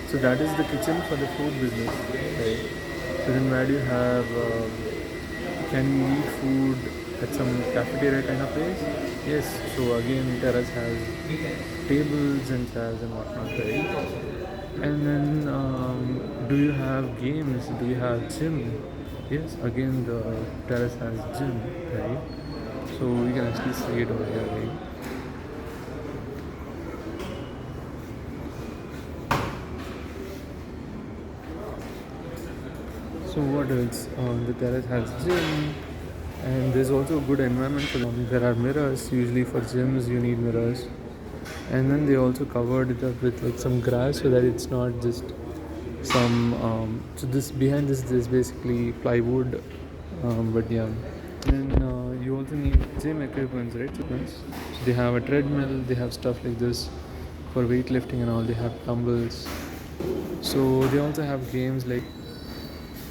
So that is the kitchen for the food business, right? So then where do you have? Can you eat food at some cafeteria kind of place? Yes. So again, terrace has tables and chairs and whatnot, right? And then do you have games? Do you have gym? Yes. Again, the terrace has gym, right? So we can actually see it over here, right? So what else? The terrace has gym, and there's also a good environment for them. There are mirrors. Usually for gyms you need mirrors, and then they also covered it up with like some grass so that it's not just some. So this behind this there's basically plywood But yeah, and you also need gym equipments, right? So they have a treadmill, they have stuff like this for weightlifting and all. They have dumbbells. So they also have games like.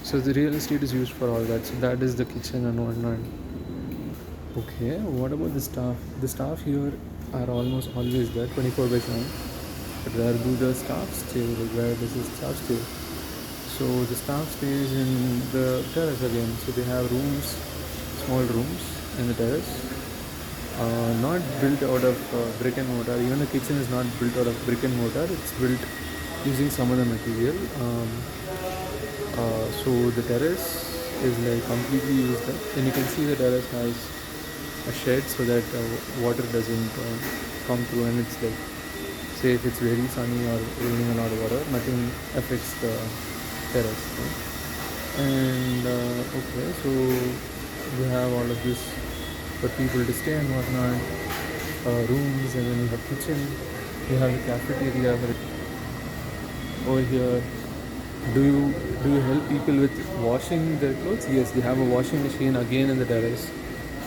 So the real estate is used for all that. So that is the kitchen and whatnot. Okay, what about the staff? The staff here are almost always there, 24/7. But where do the staff stay? Like where does the staff stay? So the staff stays in the terrace again. So they have rooms, small rooms in the terrace, not built out of brick and mortar. Even the kitchen is not built out of brick and mortar. It's built using some other material. So the terrace is like completely used up, and you can see the terrace has a shed so that water doesn't come through, and it's like, say if it's very sunny or raining a lot of water, nothing affects the terrace, right? And okay, so you have all of this for people to stay and whatnot, rooms, and then you have kitchen, you have the cafeteria over here. Do you help people with washing their clothes? Yes, they have a washing machine again in the terrace,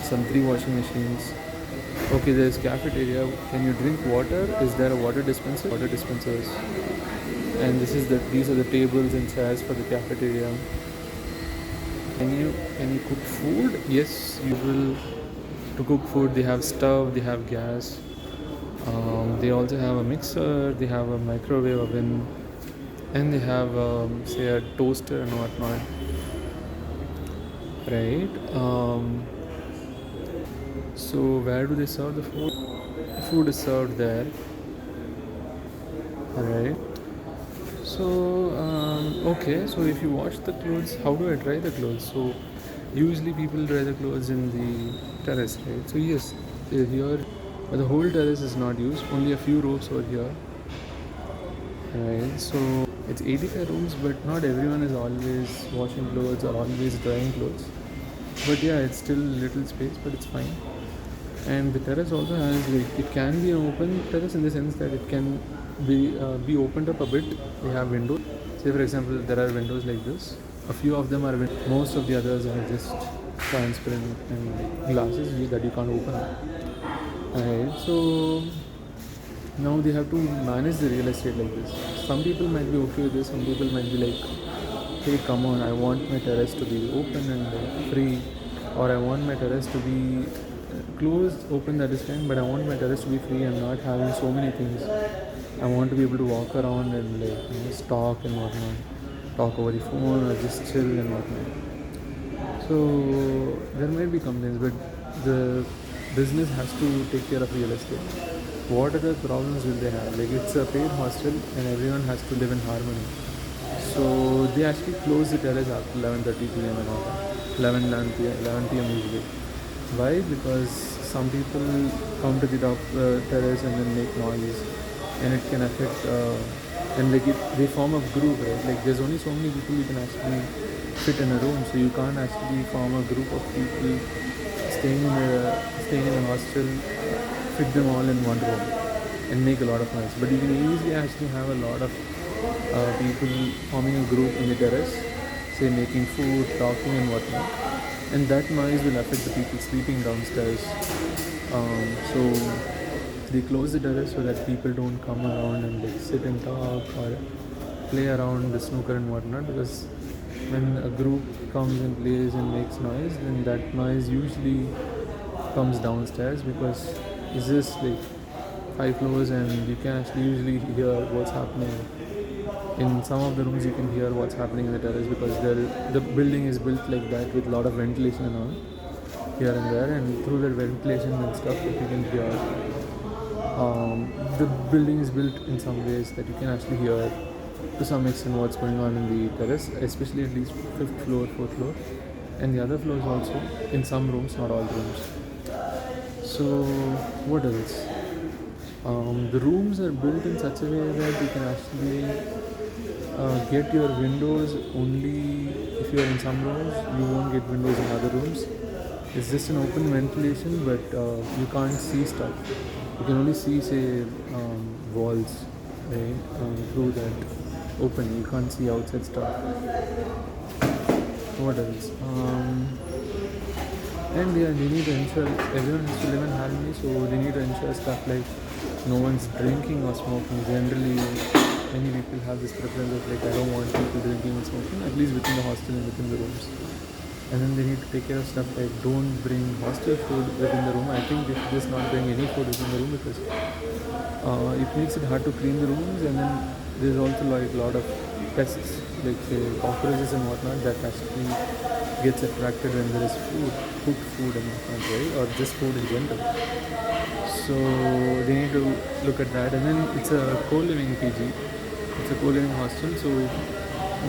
some 3 washing machines. Okay, there's cafeteria. Can you drink water? Is there a water dispenser? Water dispensers. And these are the tables and chairs for the cafeteria. Can you cook food? Yes, you will. To cook food, they have stove, they have gas. They also have a mixer. They have a microwave oven, and they have say a toaster and whatnot. Right. So where do they serve the food? Food is served there. Alright. So okay. So if you wash the clothes, how do I dry the clothes? So usually people dry the clothes in the terrace, right? So yes, here the whole terrace is not used. Only a few rows over here. Right. So it's 85 rooms, but not everyone is always washing clothes or always drying clothes. But yeah, it's still little space, but it's fine. And the terrace also has like, it can be an open terrace in the sense that it can be opened up a bit. They have windows. Say for example, there are windows like this. A few of them are most of the others are just transparent and glasses that you can't open up. Alright, so now they have to manage the real estate like this. Some people might be okay with this. Some people might be like, hey, come on, I want my terrace to be open and free, or I want my terrace to be closed, open, that is fine, but I want my terrace to be free and not having so many things. I want to be able to walk around and like talk and whatnot, talk over the phone or just chill and whatnot. So there might be complaints, but the business has to take care of real estate. What other problems will they have? Like it's a paid hostel and everyone has to live in harmony. So they actually close the terrace after 11:30 p.m. and all that. 11 p.m. usually. Why? Because some people come to the top terrace and then make noise, and it can affect. And like they form a group, right? Like there's only so many people you can actually fit in a room, so you can't actually form a group of people staying in a hostel, fit them all in one room, and make a lot of noise. But you can easily actually have a lot of people forming a group in the terrace, say making food, talking, and whatnot, and that noise will affect the people sleeping downstairs. So they close the terrace so that people don't come around and like sit and talk or play around the snooker and whatnot, because when a group comes and plays and makes noise, then that noise usually comes downstairs, because it's just like 5 floors and you can actually usually hear what's happening. In some of the rooms you can hear what's happening in the terrace, because the building is built like that with a lot of ventilation and all here and there, and through that ventilation and stuff that you can hear, the building is built in some ways that you can actually hear to some extent what's going on in the terrace, especially at least 5th floor, 4th floor, and the other floors also in some rooms, not all rooms. So what else? The rooms are built in such a way that you can actually get your windows only if you are in some rooms. You won't get windows in other rooms. It's just an open ventilation, but you can't see stuff. You can only see, say, walls, right? Through that open. You can't see outside stuff. What else? And yeah, they need to ensure everyone has to live in harmony, so they need to ensure stuff like no one's drinking or smoking. Generally, many people have this preference of like, I don't want people drinking and smoking, at least within the hostel and within the rooms. And then they need to take care of stuff like don't bring hostel food within the room. I think they should just not bring any food within the room because it makes it hard to clean the rooms, and then there's also like a lot of pests like say cockroaches and whatnot that actually gets attracted when there is food, cooked food and whatnot, right? Or just food in general. So they need to look at that. And then it's a co-living PG. It's a co-living hostel, so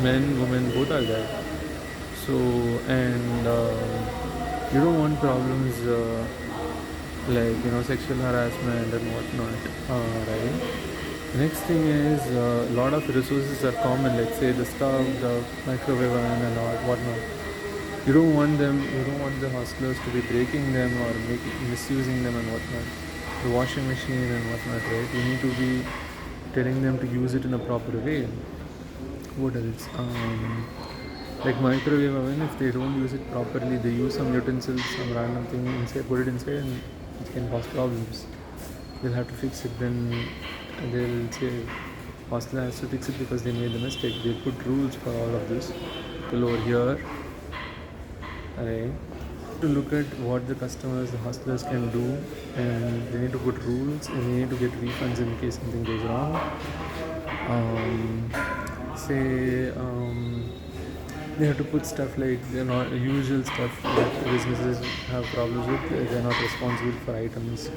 men, women, both are there. So and you don't want problems like sexual harassment and whatnot, right? Next thing is a lot of resources are common, let's say the stove, the microwave oven and all whatnot. You don't want them. You don't want the hostlers to be breaking them or misusing them and whatnot. The washing machine and whatnot, right? You need to be telling them to use it in a proper way. What else? Like microwave oven, if they don't use it properly, they use some utensils, some random thing inside, put it inside, and it can cause problems. They'll have to fix it. Then they'll say hostler has to fix it because they made the mistake. They put rules for all of this. Till over here, right? To look at what the customers, the hustlers can do, and they need to put rules, and they need to get refunds in case something goes wrong. They have to put stuff like they're not usual stuff that businesses have problems with. They're not responsible for items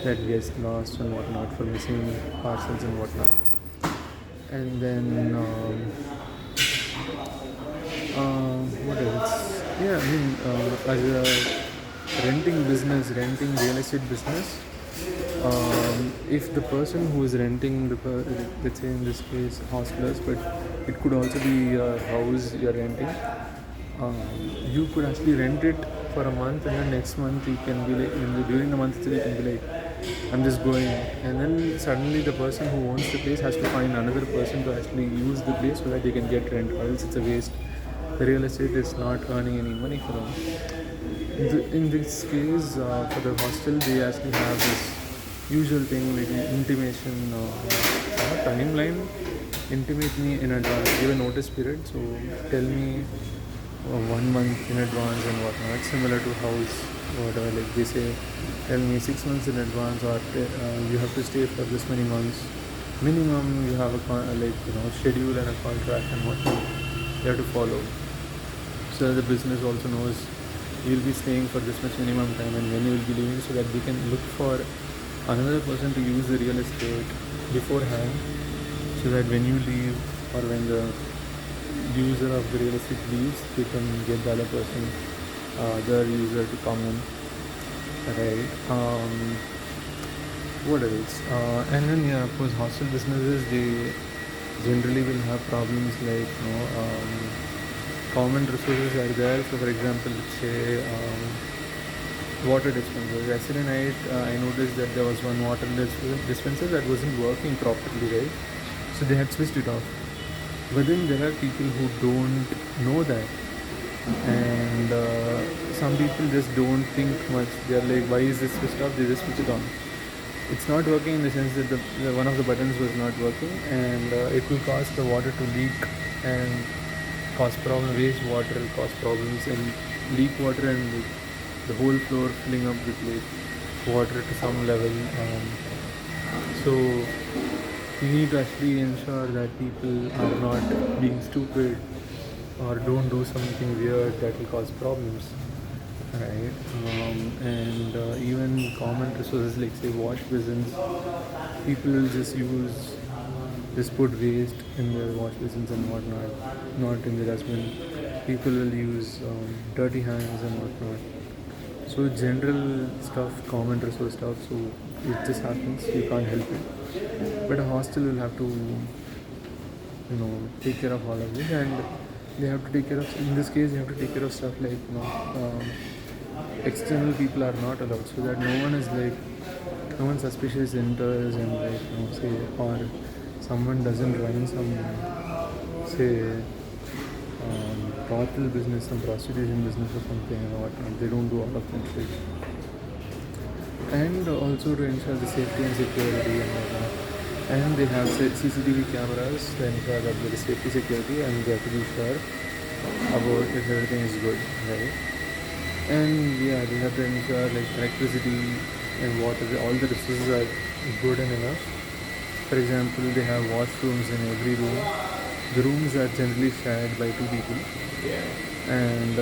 that gets lost and whatnot, for missing parcels and whatnot. And then what else? Yeah, I mean, as a renting real estate business, if the person who is renting let's say in this case hostlers, but it could also be a house you're renting, you could actually rent it for a month, and then next month you can be like, during the month you can be like, I'm just going, and then suddenly the person who owns the place has to find another person to actually use the place so that they can get rent, or else it's a waste. The real estate is not earning any money for them. In this case, for the hostel, they actually have this usual thing like intimation, timeline. Intimate me in advance, give a notice period. So tell me 1 month in advance and whatnot. Similar to house, whatever. Like they say, tell me 6 months in advance, or you have to stay for this many months. Minimum, you have a schedule and a contract and whatnot. You have to follow. So the business also knows you will be staying for this much minimum time and when you will be leaving, so that they can look for another person to use the real estate beforehand, so that when you leave or when the user of the real estate leaves, they can get the other person, the user to come in, right? What else? And then of course hostel businesses, they generally will have problems like common resources are there. So for example, let's say water dispenser. Yesterday night I noticed that there was one water dispenser that wasn't working properly, right? So they had switched it off. But then there are people who don't know that, and some people just don't think much. They're like, why is this switched off? They just switch it on. It's not working in the sense that one of the buttons was not working, and it will cause the water to leak and cause problem. Wastewater will cause problems, and leak water and the whole floor filling up with water to some level. So you need to actually ensure that people are not being stupid or don't do something weird that will cause problems, right? And even common resources like say wash basins, people will just put waste in their wash basins and whatnot, not in the dustbin. People will use dirty hands and whatnot. So general stuff, common resource stuff, so it just happens, you can't help it. But a hostel will have to take care of all of this, and they have to take care of, in this case you have to take care of stuff like external people are not allowed, so that no one suspicious enters and say, or someone doesn't run some say brothel business, some prostitution business or something and whatnot. They don't do all of that shit. And also to ensure the safety and security and whatnot. And they have CCTV cameras to ensure that there is safety, security, and they have to be sure about if everything is good, right? And yeah, they have to ensure like electricity and water, all the resources are good and enough. For example, they have washrooms in every room. The rooms are generally shared by two people, and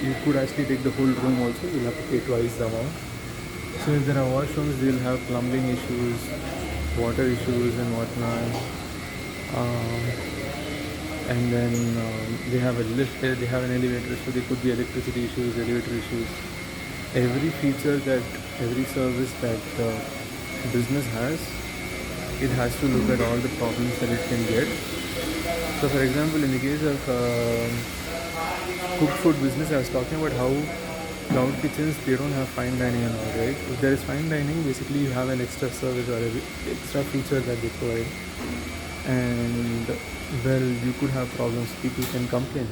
you could actually take the whole room also. You'll have to pay twice the amount. So if there are washrooms, they'll have plumbing issues, water issues, and whatnot. Um, and then they have a lift, they have an elevator, so there could be electricity issues, elevator issues. Every feature that, every service that the business has, it has to look at all the problems that it can get. So for example, in the case of cooked food business, I was talking about how cloud kitchens, they don't have fine dining and all, right? If there is fine dining, basically you have an extra service or an extra feature that they provide. And well, you could have problems, people can complain,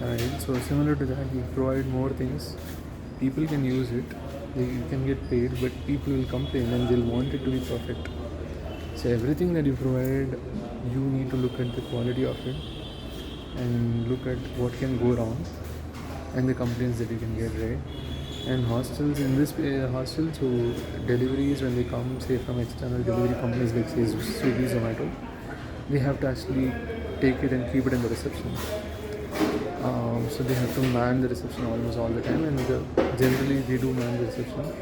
right? So similar to that, you provide more things, people can use it, you can get paid, but people will complain and they'll want it to be perfect. So everything that you provide, you need to look at the quality of it and look at what can go wrong and the complaints that you can get, right? And hostels, in this hostels, so deliveries, when they come say from external delivery companies like say Swiggy, Zomato, they have to actually take it and keep it in the reception. So they have to man the reception almost all the time, and generally they do man the reception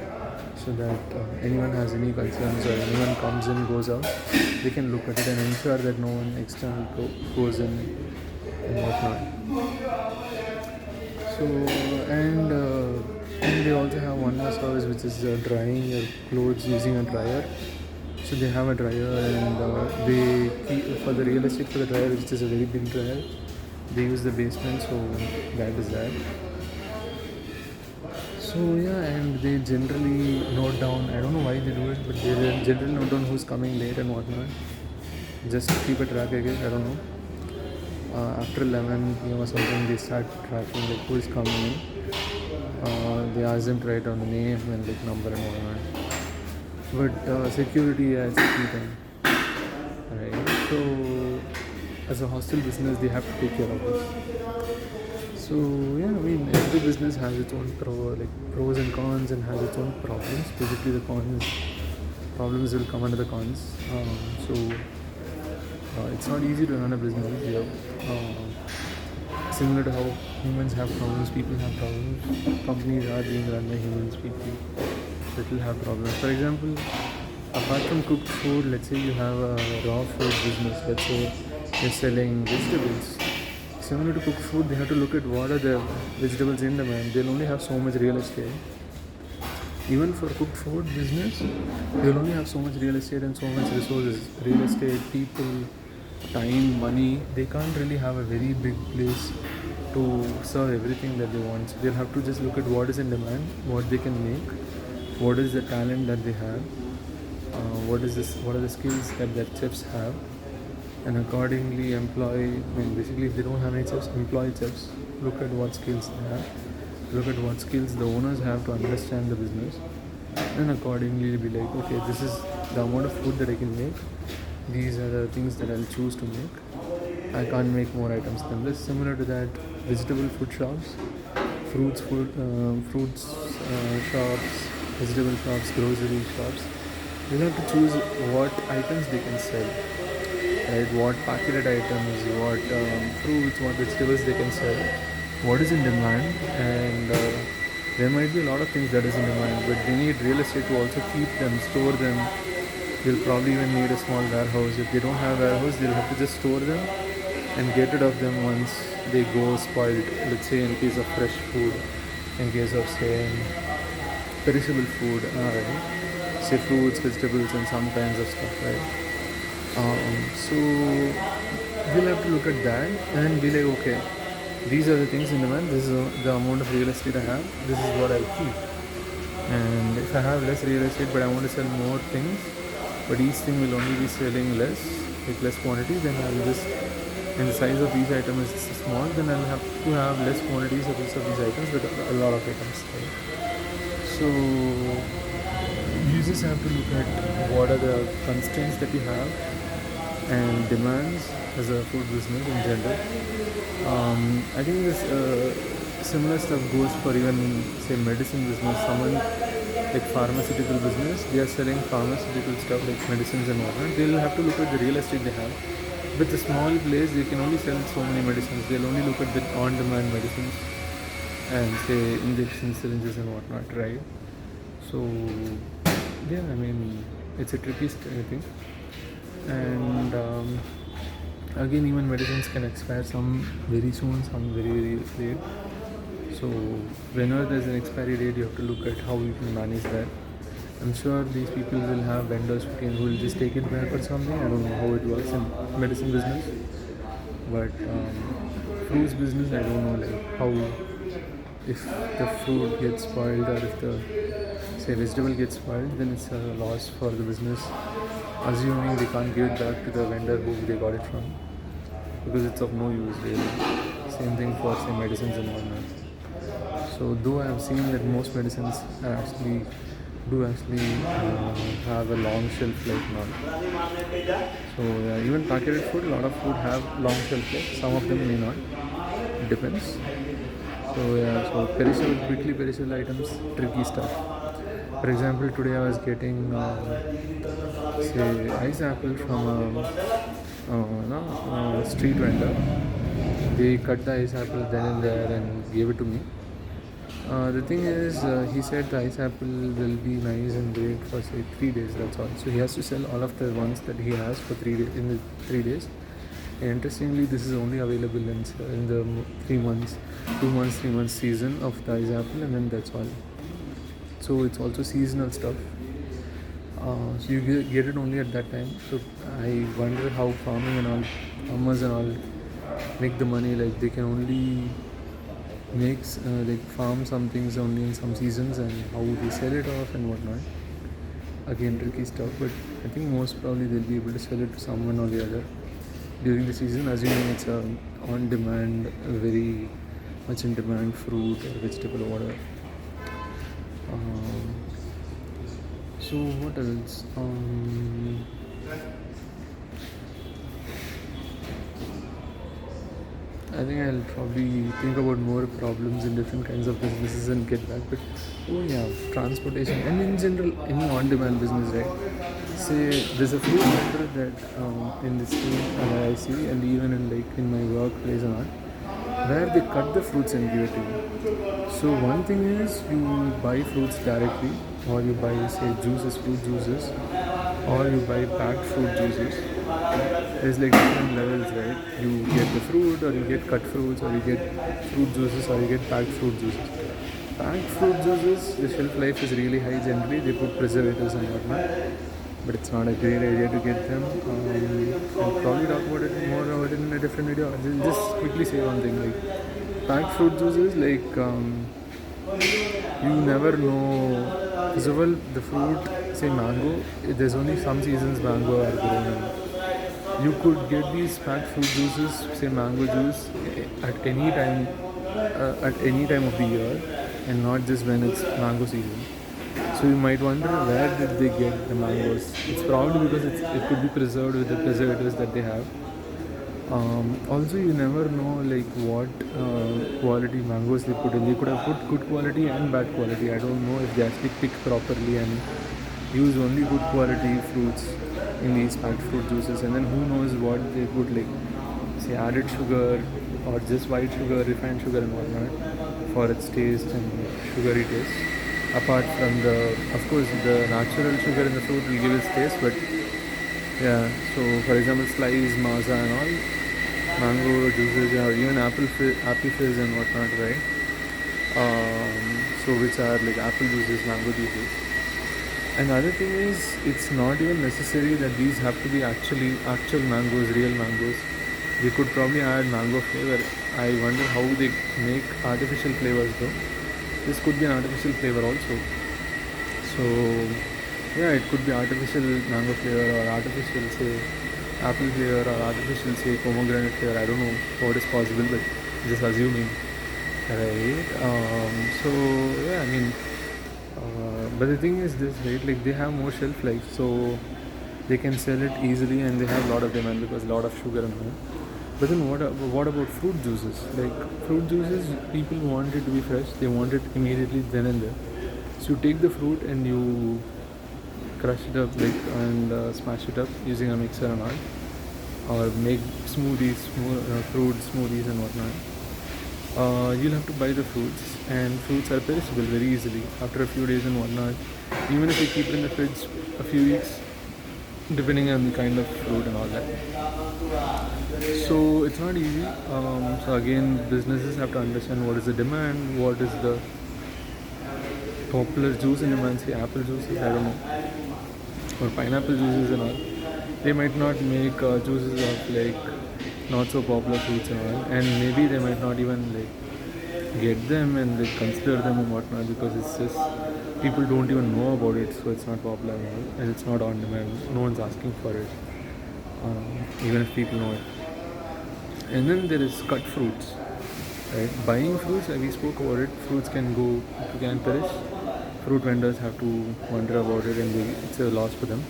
so that anyone has any concerns or anyone comes in, goes out, they can look at it and ensure that no one external goes in and whatnot. So and they also have one more service, which is drying your clothes using a dryer. So they have a dryer, and they keep, for the real estate for the dryer, which is a very big dryer, they use the basement, so that is that. So yeah, and they generally note down, I don't know why they do it, but they generally note down who's coming late and whatnot, just to keep a track, I guess, I don't know. After 11 p.m. or something, they start tracking like who is coming in. They ask them to write down the name and like number and whatnot. But security is a key thing, right? So as a hostel business, they have to take care of this. So yeah, I mean, every business has its own pros and cons, and has its own problems. Basically, the problems will come under the cons. So it's not easy to run a business. Similar to how humans have problems, people have problems. Companies are being run by humans, people that will have problems. For example, apart from cooked food, let's say you have a raw food business. Let's say you're selling vegetables. Similar to cooked food, they have to look at what are the vegetables in demand. They'll only have so much real estate. Even for cooked food business, they'll only have so much real estate and so much resources. Real estate, people, time, money. They can't really have a very big place to serve everything that they want. So they'll have to just look at what is in demand, what they can make, what is the talent that they have, what are the skills that their chefs have, and accordingly basically if they don't have any chefs, employ chefs, look at what skills they have, look at what skills the owners have to understand the business, and accordingly be like, okay, this is the amount of food that I can make, these are the things that I'll choose to make, I can't make more items than this. Similar to that, vegetable food shops, fruits shops, vegetable shops, grocery shops, they'll have to choose what items they can sell, right? What packeted items, what fruits, what vegetables they can sell, what is in demand, and there might be a lot of things that is in demand, but they need real estate to also keep them, store them. They'll probably even need a small warehouse. If they don't have a warehouse, they'll have to just store them and get rid of them once they go spoiled. Let's say in case of fresh food, in case of say perishable food, right? Say fruits, vegetables, and some kinds of stuff, right? So we'll have to look at that and be like, okay, these are the things in demand, this is the amount of real estate I have, this is what I'll keep. And if I have less real estate but I want to sell more things, but each thing will only be selling less, with less quantity, then I'll just and the size of each item is small, then I'll have to have less quantities of each of these items with a lot of items. Right? So you just have to look at what are the constraints that you have and demands as a food business in general. I think this similar stuff goes for even say medicine business. Someone like pharmaceutical business, they are selling pharmaceutical stuff like medicines and whatnot. They'll have to look at the real estate they have. With a small place, they can only sell so many medicines. They'll only look at the on-demand medicines and say injections, syringes, and whatnot, right? So, yeah, I mean, it's a tricky thing. And again, even medicines can expire, some very soon, some very late. So, whenever there's an expiry date, you have to look at how you can manage that. I'm sure these people will have vendors who will just take it back or something. I don't know how it works in medicine business, but fruits business, I don't know like how, if the fruit gets spoiled or if the say vegetable gets spoiled, then it's a loss for the business, assuming they can't give it back to the vendor who they got it from, because it's of no use really. Same thing for say medicines and whatnot. So though I have seen that most medicines actually have a long shelf life now. So even packeted food, a lot of food have long shelf life. Some of them may not. It depends. So so quickly perishable items, tricky stuff. For example, today I was getting say ice apple from a street vendor. They cut the ice apple then and there and gave it to me. The thing is, he said the ice apple will be nice and great for say 3 days. That's all. So he has to sell all of the ones that he has for 3 days in the 3 days. And interestingly, this is only available in the 3 months, 2 months, 3 months season of the ice apple, and then that's all. So it's also seasonal stuff. So you get it only at that time. So I wonder how farmers and all make the money. Like they can only makes like farm some things only in some seasons, and how they sell it off and whatnot. Again, tricky stuff, but I think most probably they'll be able to sell it to someone or the other during the season, assuming it's a on demand, very much in demand fruit or vegetable or whatever. So what else? I think I'll probably think about more problems in different kinds of businesses and get back. But transportation and in general, any on-demand business, right? Say there's a fruit vendor that in this street I see, and even in my workplace and all, where they cut the fruits and give it to you. So one thing is you buy fruits directly, or you buy say fruit juices, or you buy packed fruit juices. There's like different levels, right? You get the fruit, or you get cut fruits, or you get fruit juices, or you get packed fruit juices. Packed fruit juices, the shelf life is really high generally. They put preservatives and whatnot, but it's not a great idea to get them. I'll probably talk about it more about it in a different video. I'll just quickly say one thing, like packed fruit juices, like you never know. First of all, the fruit, say mango, there's only some seasons mango are grown in. You could get these packed fruit juices, say mango juice, at any time of the year, and not just when it's mango season. So you might wonder, where did they get the mangoes? It's probably because it could be preserved with the preservatives that they have. Also, you never know like what quality mangoes they put in. They could have put good quality and bad quality. I don't know if they actually pick properly and use only good quality fruits in these packed fruit juices, and then who knows what they put, like say added sugar or just white sugar, refined sugar and whatnot for its taste and sugary taste. Apart from of course the natural sugar in the fruit will give its taste, but so for example sliced maza and all, mango juices or even apple fizz and whatnot, right? So which are like apple juices, mango juices. And the other thing is, it's not even necessary that these have to be actual mangoes, real mangoes. They could probably add mango flavor. I wonder how they make artificial flavors though. This could be an artificial flavor also. So it could be artificial mango flavor or artificial say apple here or artificial say pomegranate here. I don't know what is possible, but just assuming, right? So yeah, I mean, but the thing is this, right? Like they have more shelf life, so they can sell it easily, and they have a lot of demand because a lot of sugar and all. But then what about fruit juices? Like fruit juices, people want it to be fresh. They want it immediately then and there. So you take the fruit and you crush it up like and smash it up using a mixer and all, or make smoothies, fruit smoothies and whatnot. You'll have to buy the fruits, and fruits are perishable very easily after a few days and whatnot. Even if you keep it in the fridge a few weeks, depending on the kind of fruit and all that. So it's not easy. So again, businesses have to understand what is the demand, what is the popular juice in demand. Say apple juices, I don't know, or pineapple juices and all. They might not make juices of like not so popular fruits and all, and maybe they might not even like get them and like consider them and whatnot because it's just people don't even know about it, so it's not popular and all, and it's not on demand. No one's asking for it, even if people know it. And then there is cut fruits, right? Buying fruits, we spoke about it. Fruits can perish. Fruit vendors have to wonder about it, and it's a loss for them.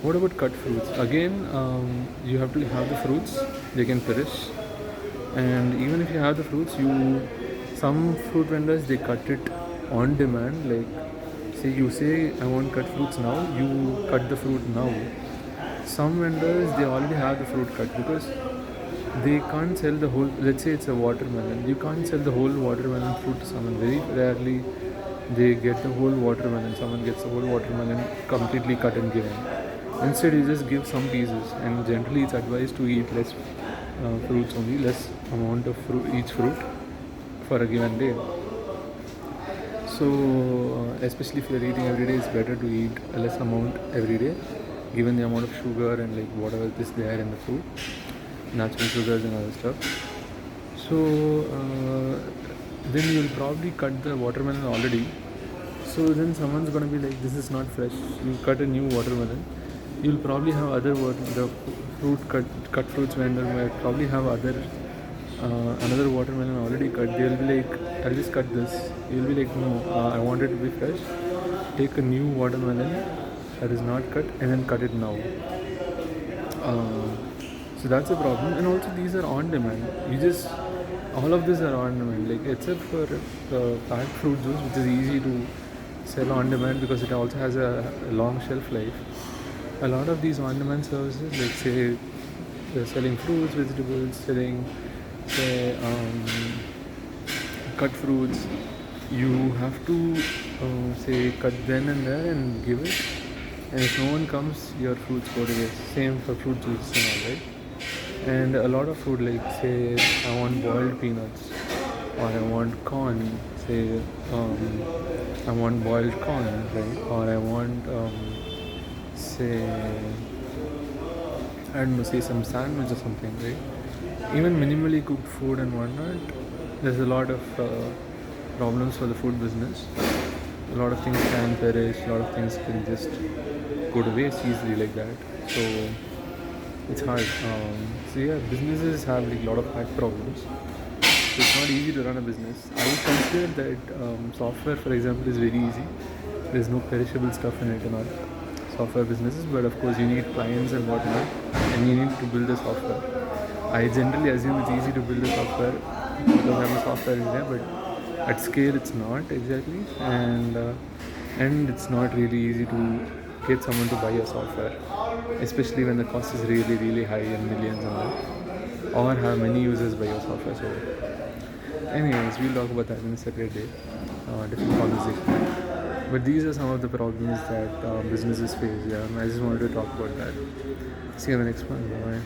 What about cut fruits? Again, you have to have the fruits. They can perish, and even if you have the fruits, some fruit vendors they cut it on demand. Like, say you say I want cut fruits now, you cut the fruit now. Some vendors they already have the fruit cut because they can't sell the whole. Let's say it's a watermelon. You can't sell the whole watermelon fruit to someone. Very rarely they get the whole watermelon. Someone gets the whole watermelon completely cut and given. Instead, you just give some pieces, and generally it's advised to eat less fruits only, less amount of each fruit for a given day. So, especially if you're eating every day, it's better to eat a less amount every day, given the amount of sugar and like whatever is there in the food, natural sugars and other stuff. So then you'll probably cut the watermelon already. So then someone's gonna be like, "This is not fresh." You cut a new watermelon. You'll probably have other the fruit cut fruits vendor might probably have another watermelon already cut. They'll be like, "I'll just cut this." You'll be like, "No, I want it to be fresh. Take a new watermelon that is not cut and then cut it now." So that's a problem, and also these are on demand. All of these are on demand, like except for packed fruit juice, which is easy to sell on demand because it also has a long shelf life. A lot of these on demand services, like say they're selling fruits, vegetables, selling say cut fruits, you have to say cut then and there and give it, and if no one comes, your fruits go to waste. Same for fruit juice and all, right? And a lot of food, like say I want boiled peanuts, or I want corn, say I want boiled corn, right? Or I want say I don't know, say some sandwich or something, right? Even minimally cooked food and whatnot, there's a lot of problems for the food business. A lot of things can perish, a lot of things can just go to waste easily like that. So it's hard. So yeah, businesses have like a lot of back problems. So it's not easy to run a business. I would consider that software, for example, is very easy. There's no perishable stuff in it and all. Software businesses, but of course you need clients and whatnot, and you need to build the software. I generally assume it's easy to build the software because I'm a software engineer, but at scale it's not exactly, and it's not really easy to get someone to buy your software, especially when the cost is really really high and millions on it, or have many users buy your software. So anyways, we'll talk about that in a separate day, different conversation. But these are some of the problems that businesses face. Yeah, I just wanted to talk about that. See you in the next one. Bye.